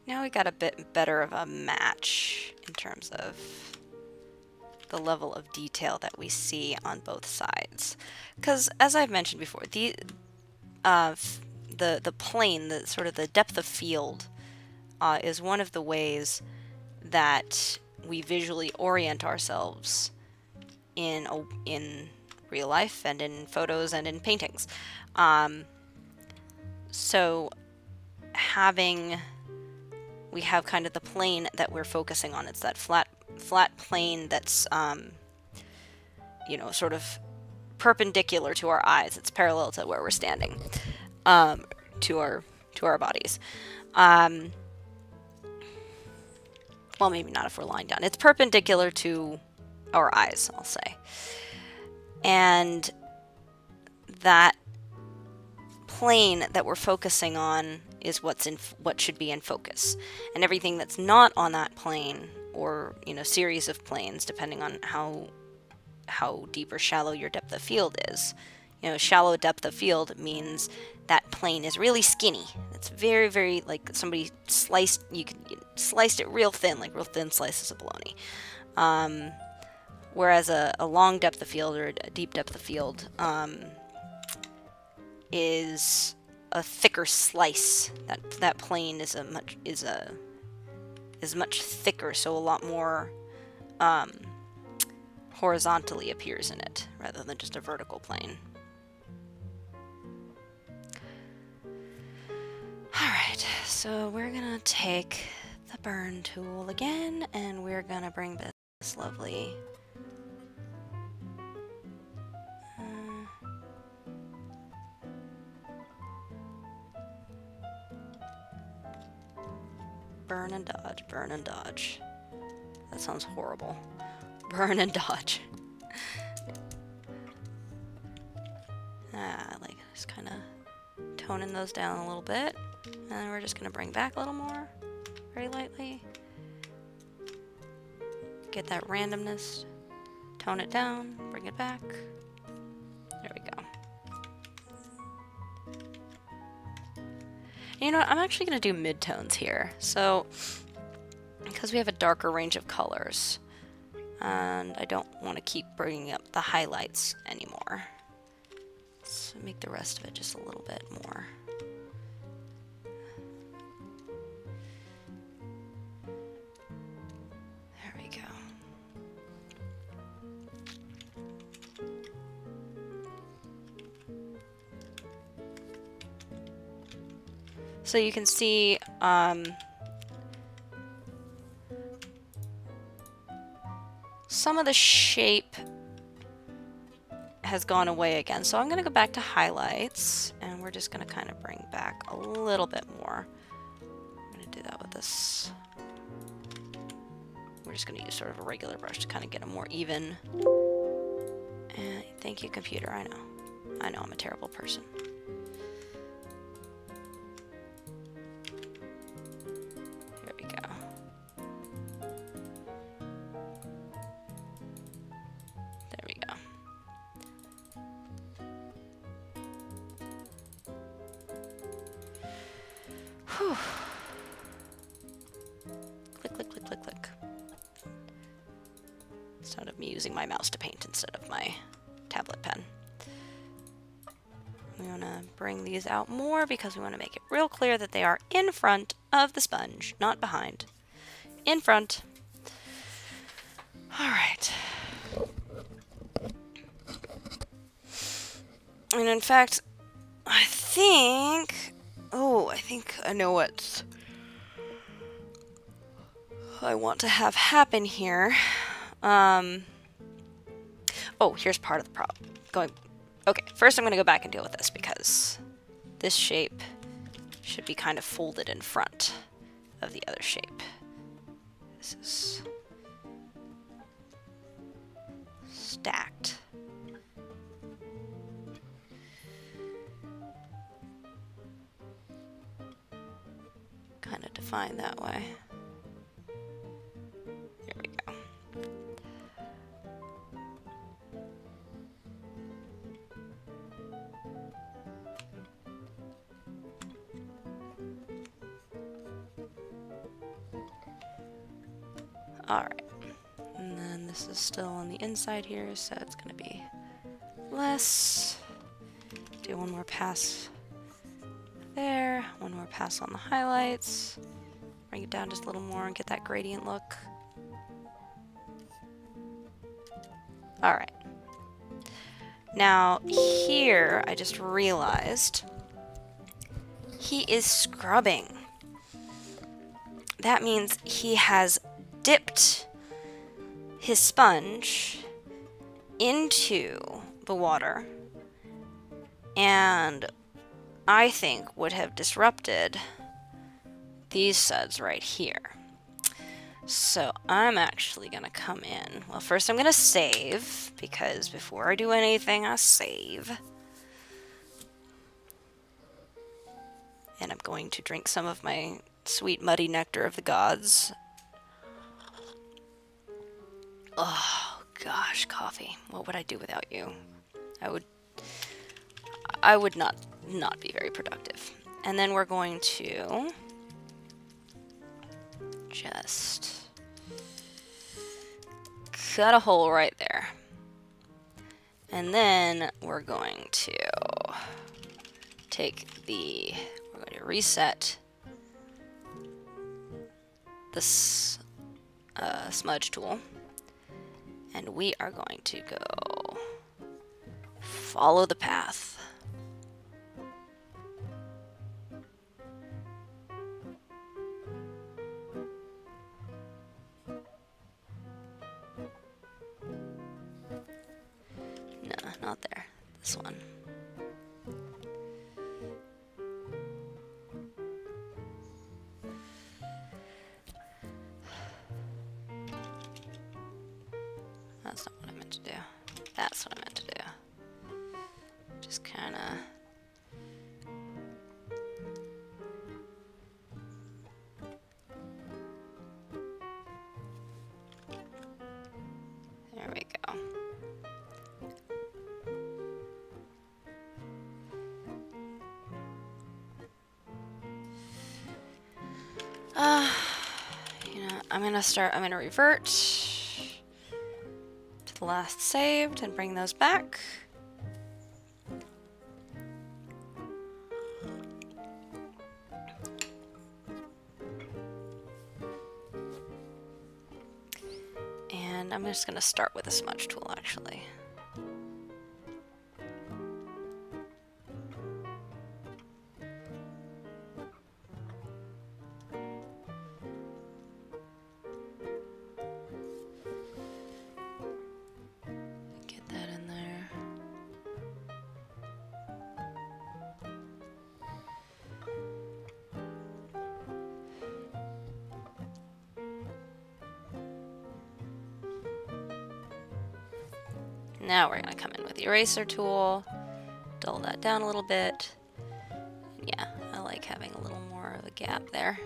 Now we got a bit better of a match in terms of the level of detail that we see on both sides. Because, as I've mentioned before, the plane, the sort of the depth of field, is one of the ways that we visually orient ourselves in real life and in photos and in paintings. So we have kind of the plane that we're focusing on. It's that flat plane that's, you know, sort of perpendicular to our eyes. It's parallel to where we're standing, to our bodies. Well, maybe not if we're lying down. It's perpendicular to our eyes, I'll say. And that plane that we're focusing on is what should be in focus. And everything that's not on that plane, or, you know, series of planes, depending on how deep or shallow your depth of field is. You know, shallow depth of field means that plane is really skinny. It's very, very, like somebody sliced it real thin, like real thin slices of bologna. Whereas a long depth of field or a deep depth of field is a thicker slice. That plane is much thicker, so a lot more horizontally appears in it rather than just a vertical plane. Alright, so we're gonna take the burn tool again, and we're gonna bring this lovely burn and dodge, burn and dodge. That sounds horrible. Burn and dodge. Like just kind of toning those down a little bit. And then we're just going to bring back a little more, very lightly. Get that randomness. Tone it down, bring it back. There we go. You know what? I'm actually going to do midtones here. So, because we have a darker range of colors, and I don't want to keep bringing up the highlights anymore. Let's make the rest of it just a little bit more. There we go. So you can see some of the shape has gone away again. So I'm going to go back to highlights, and we're just going to kind of bring back a little bit more. I'm going to do that with this. We're just going to use sort of a regular brush to kind of get a more even. And thank you, computer. I know I'm a terrible person. Here we go. There we go. Whew. Click, click, click, click, click. Instead of me using my mouse to paint instead of my tablet pen. We want to bring these out more because we want to make it real clear that they are in front of the sponge, not behind. In front. Alright. And in fact, I think I know what I want to have happen here. Oh, here's part of the problem. Okay, first I'm going to go back and deal with this because this shape should be kind of folded in front of the other shape. This is stacked. Kind of defined that way. There we go. Alright, and then this is still on the inside here, so it's going to be less. Do one more pass there, one more pass on the highlights. Bring it down just a little more and get that gradient look. Alright. Now, here, I just realized he is scrubbing. That means he has dipped his sponge into the water and I think would have disrupted these suds right here. So I'm actually gonna come in. Well, first I'm gonna save, because before I do anything, I save. And I'm going to drink some of my sweet muddy nectar of the gods. Oh gosh, coffee. What would I do without you? I would not be very productive. And then we're going to just cut a hole right there. And then we're going to we're going to reset this smudge tool. And we are going to go follow the path. No, not there. This one. That's not what I meant to do. That's what I meant to do. Just kind of... There we go. You know, I'm gonna revert to the last saved and bring those back. And I'm just gonna start with a smudge tool, actually. Get that in there. Now we're gonna come in with the eraser tool, dull that down a little bit. Yeah, I like having a little more of a gap there.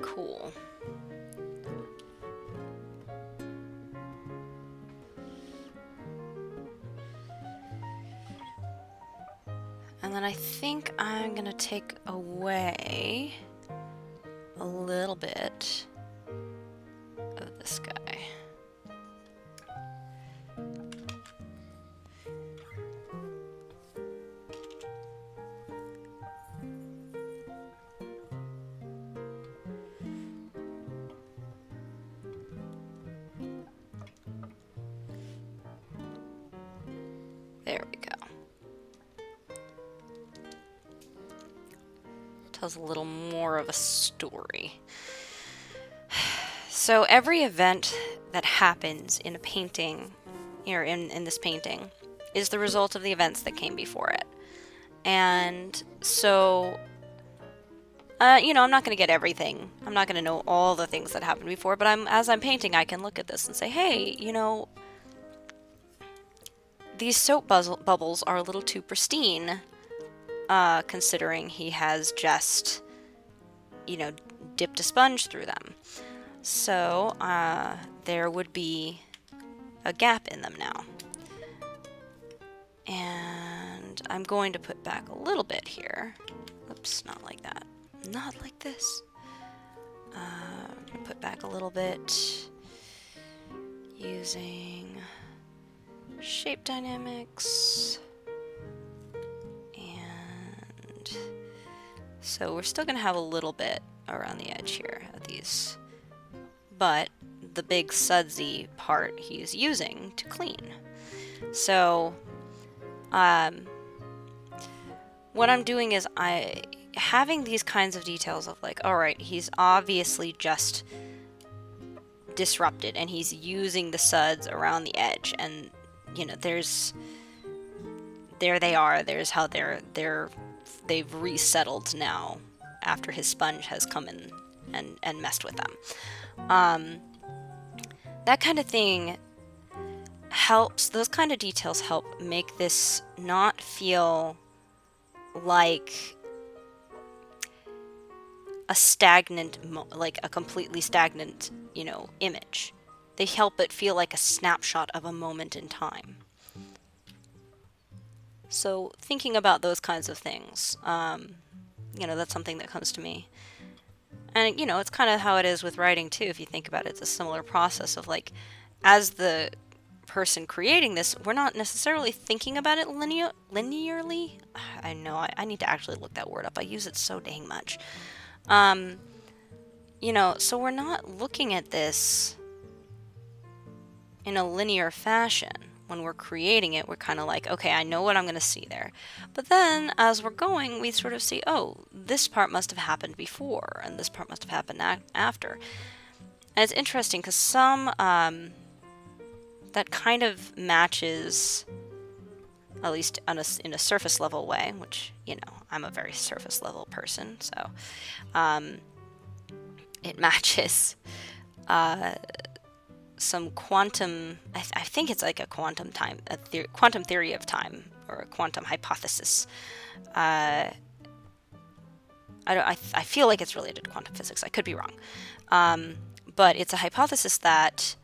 Cool. And then I think I'm gonna take away a little bit of this guy. There we go. Tells a little more of a story. So every event that happens in a painting, or in this painting, is the result of the events that came before it. And so, you know, I'm not going to get everything. I'm not going to know all the things that happened before, but as I'm painting, I can look at this and say, hey, you know, these soap bubbles are a little too pristine, considering he has just, you know, dipped a sponge through them. So, there would be a gap in them now. And I'm going to put back a little bit here. Oops, not like that. Not like this. I'm going to put back a little bit using shape dynamics. And so we're still going to have a little bit around the edge here of these. But the big sudsy part he's using to clean. So, what I'm doing is having these kinds of details of like, alright, he's obviously just disrupted and he's using the suds around the edge, and you know, there they are, there's how they've resettled now after his sponge has come in and messed with them. That kind of thing helps, those kind of details help make this not feel like a stagnant, like a completely stagnant, you know, image. They help it feel like a snapshot of a moment in time. So thinking about those kinds of things, you know, that's something that comes to me. And, you know, it's kind of how it is with writing, too. If you think about it, it's a similar process of, like, as the person creating this, we're not necessarily thinking about it linearly. I know, I need to actually look that word up. I use it so dang much. You know, so we're not looking at this in a linear fashion. When we're creating it, we're kind of like, okay, I know what I'm going to see there. But then, as we're going, we sort of see, oh, this part must have happened before, and this part must have happened after. And it's interesting because some, that kind of matches, at least on in a surface level way, which, you know, I'm a very surface level person, so it matches some quantum, I think it's like a quantum time, quantum theory of time, or a quantum hypothesis. I feel like it's related to quantum physics. I could be wrong. But it's a hypothesis that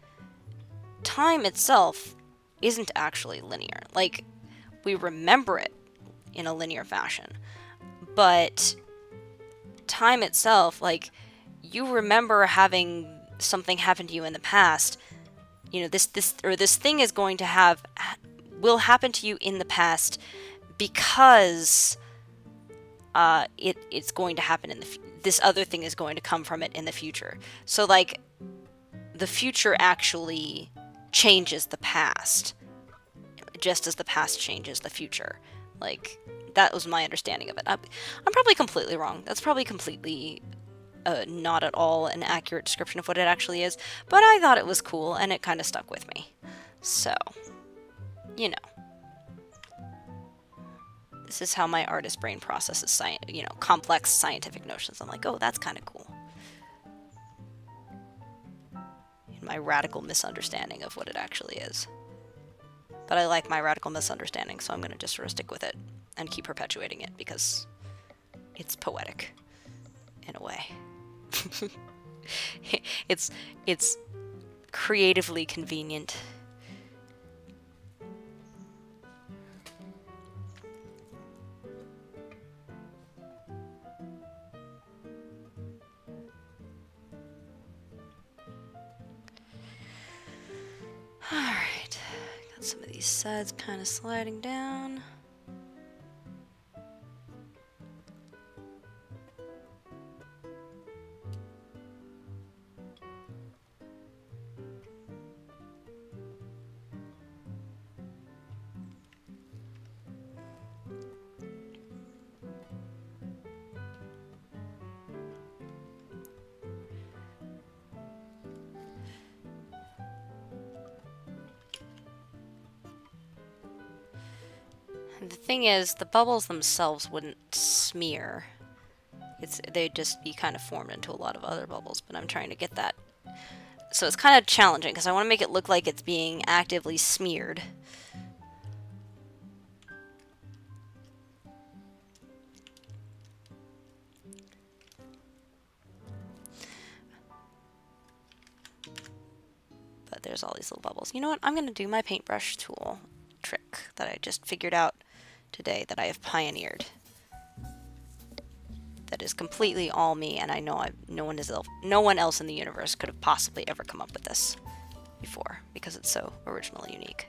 time itself isn't actually linear. Like, we remember it in a linear fashion, but time itself, like, you remember having something happen to you in the past, you know, this thing is going to will happen to you in the past because it's going to happen in this other thing is going to come from it in the future. So, like, the future actually changes the past, just as the past changes the future. Like, that was my understanding of it. I'm probably completely wrong. That's probably completely not at all an accurate description of what it actually is, but I thought it was cool, and it kind of stuck with me. So, you know. This is how my artist brain processes complex scientific notions. I'm like, oh, that's kind of cool. And my radical misunderstanding of what it actually is. But I like my radical misunderstanding, so I'm going to just sort of stick with it and keep perpetuating it because it's poetic in a way. It's creatively convenient. Alright, got some of these sides kind of sliding down. The thing is, the bubbles themselves wouldn't smear. They'd just be kind of formed into a lot of other bubbles, but I'm trying to get that. So it's kind of challenging, because I want to make it look like it's being actively smeared. But there's all these little bubbles. You know what? I'm going to do my paintbrush tool trick that I just figured out today, that I have pioneered. That is completely all me, and I know no one else in the universe could have possibly ever come up with this before, because it's so original and unique.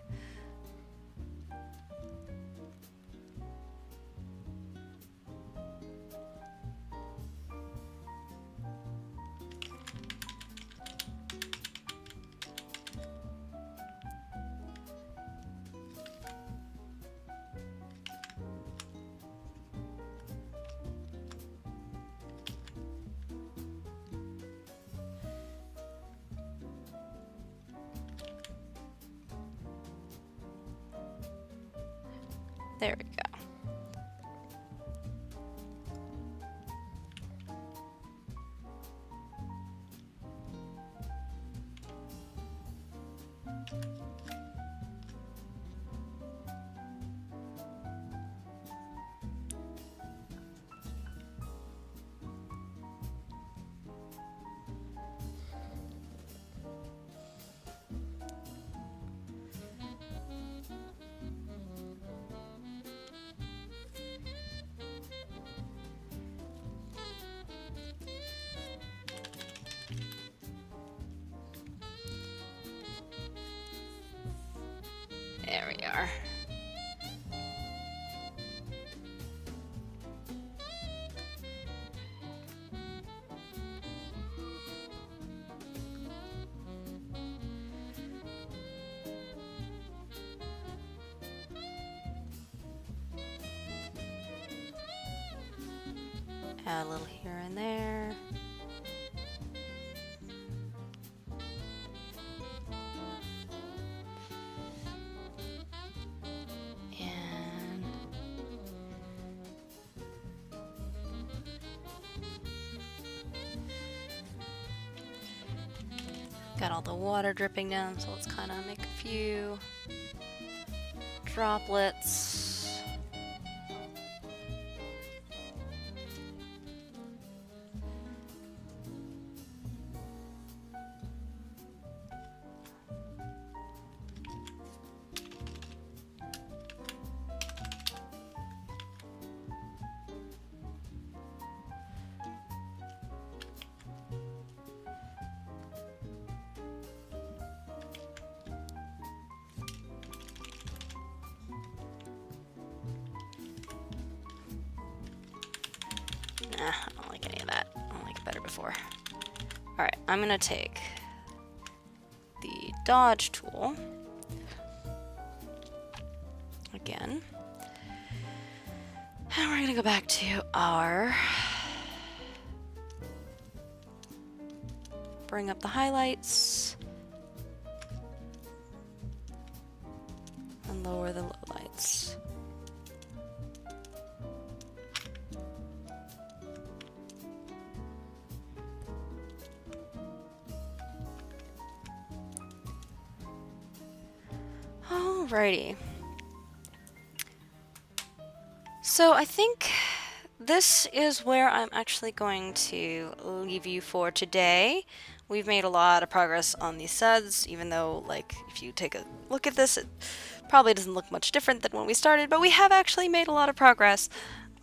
There we go. There we are. Add a little here and there. got all the water dripping down, so let's kind of make a few droplets. Nah, I don't like any of that. I like it better before. Alright, I'm gonna take the dodge tool again. And we're gonna go back to our bring up the highlights and lower the lowlights. Alrighty. So I think this is where I'm actually going to leave you for today. We've made a lot of progress on these suds, even though, like, if you take a look at this, it probably doesn't look much different than when we started, but we have actually made a lot of progress.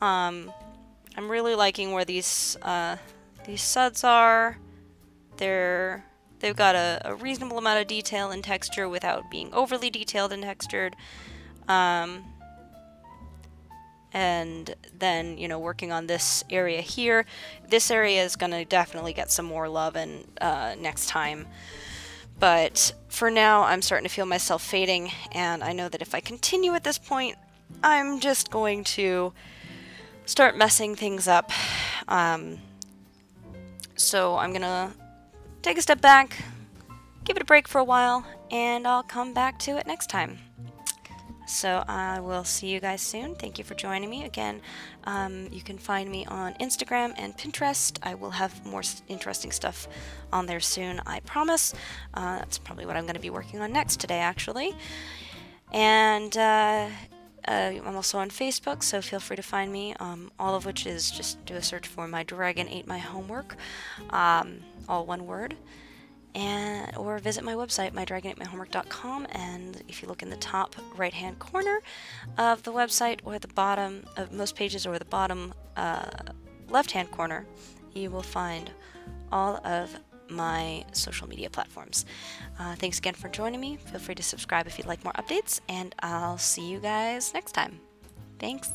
I'm really liking where these suds are. They've got a reasonable amount of detail and texture without being overly detailed and textured. And then, you know, working on this area here. This area is going to definitely get some more love and next time. But for now, I'm starting to feel myself fading, and I know that if I continue at this point, I'm just going to start messing things up. So I'm going to take a step back, give it a break for a while, and I'll come back to it next time. So I will see you guys soon. Thank you for joining me. Again, you can find me on Instagram and Pinterest. I will have more interesting stuff on there soon, I promise. That's probably what I'm going to be working on next today, actually. And I'm also on Facebook, so feel free to find me. All of which is just do a search for My Dragon Ate My Homework, all one word. Or visit my website, mydragonatemyhomework.com, and if you look in the top right hand corner of the website, or the bottom of most pages, or the bottom left hand corner, you will find all of my social media platforms. Thanks again for joining me. Feel free to subscribe if you'd like more updates, and I'll see you guys next time. Thanks.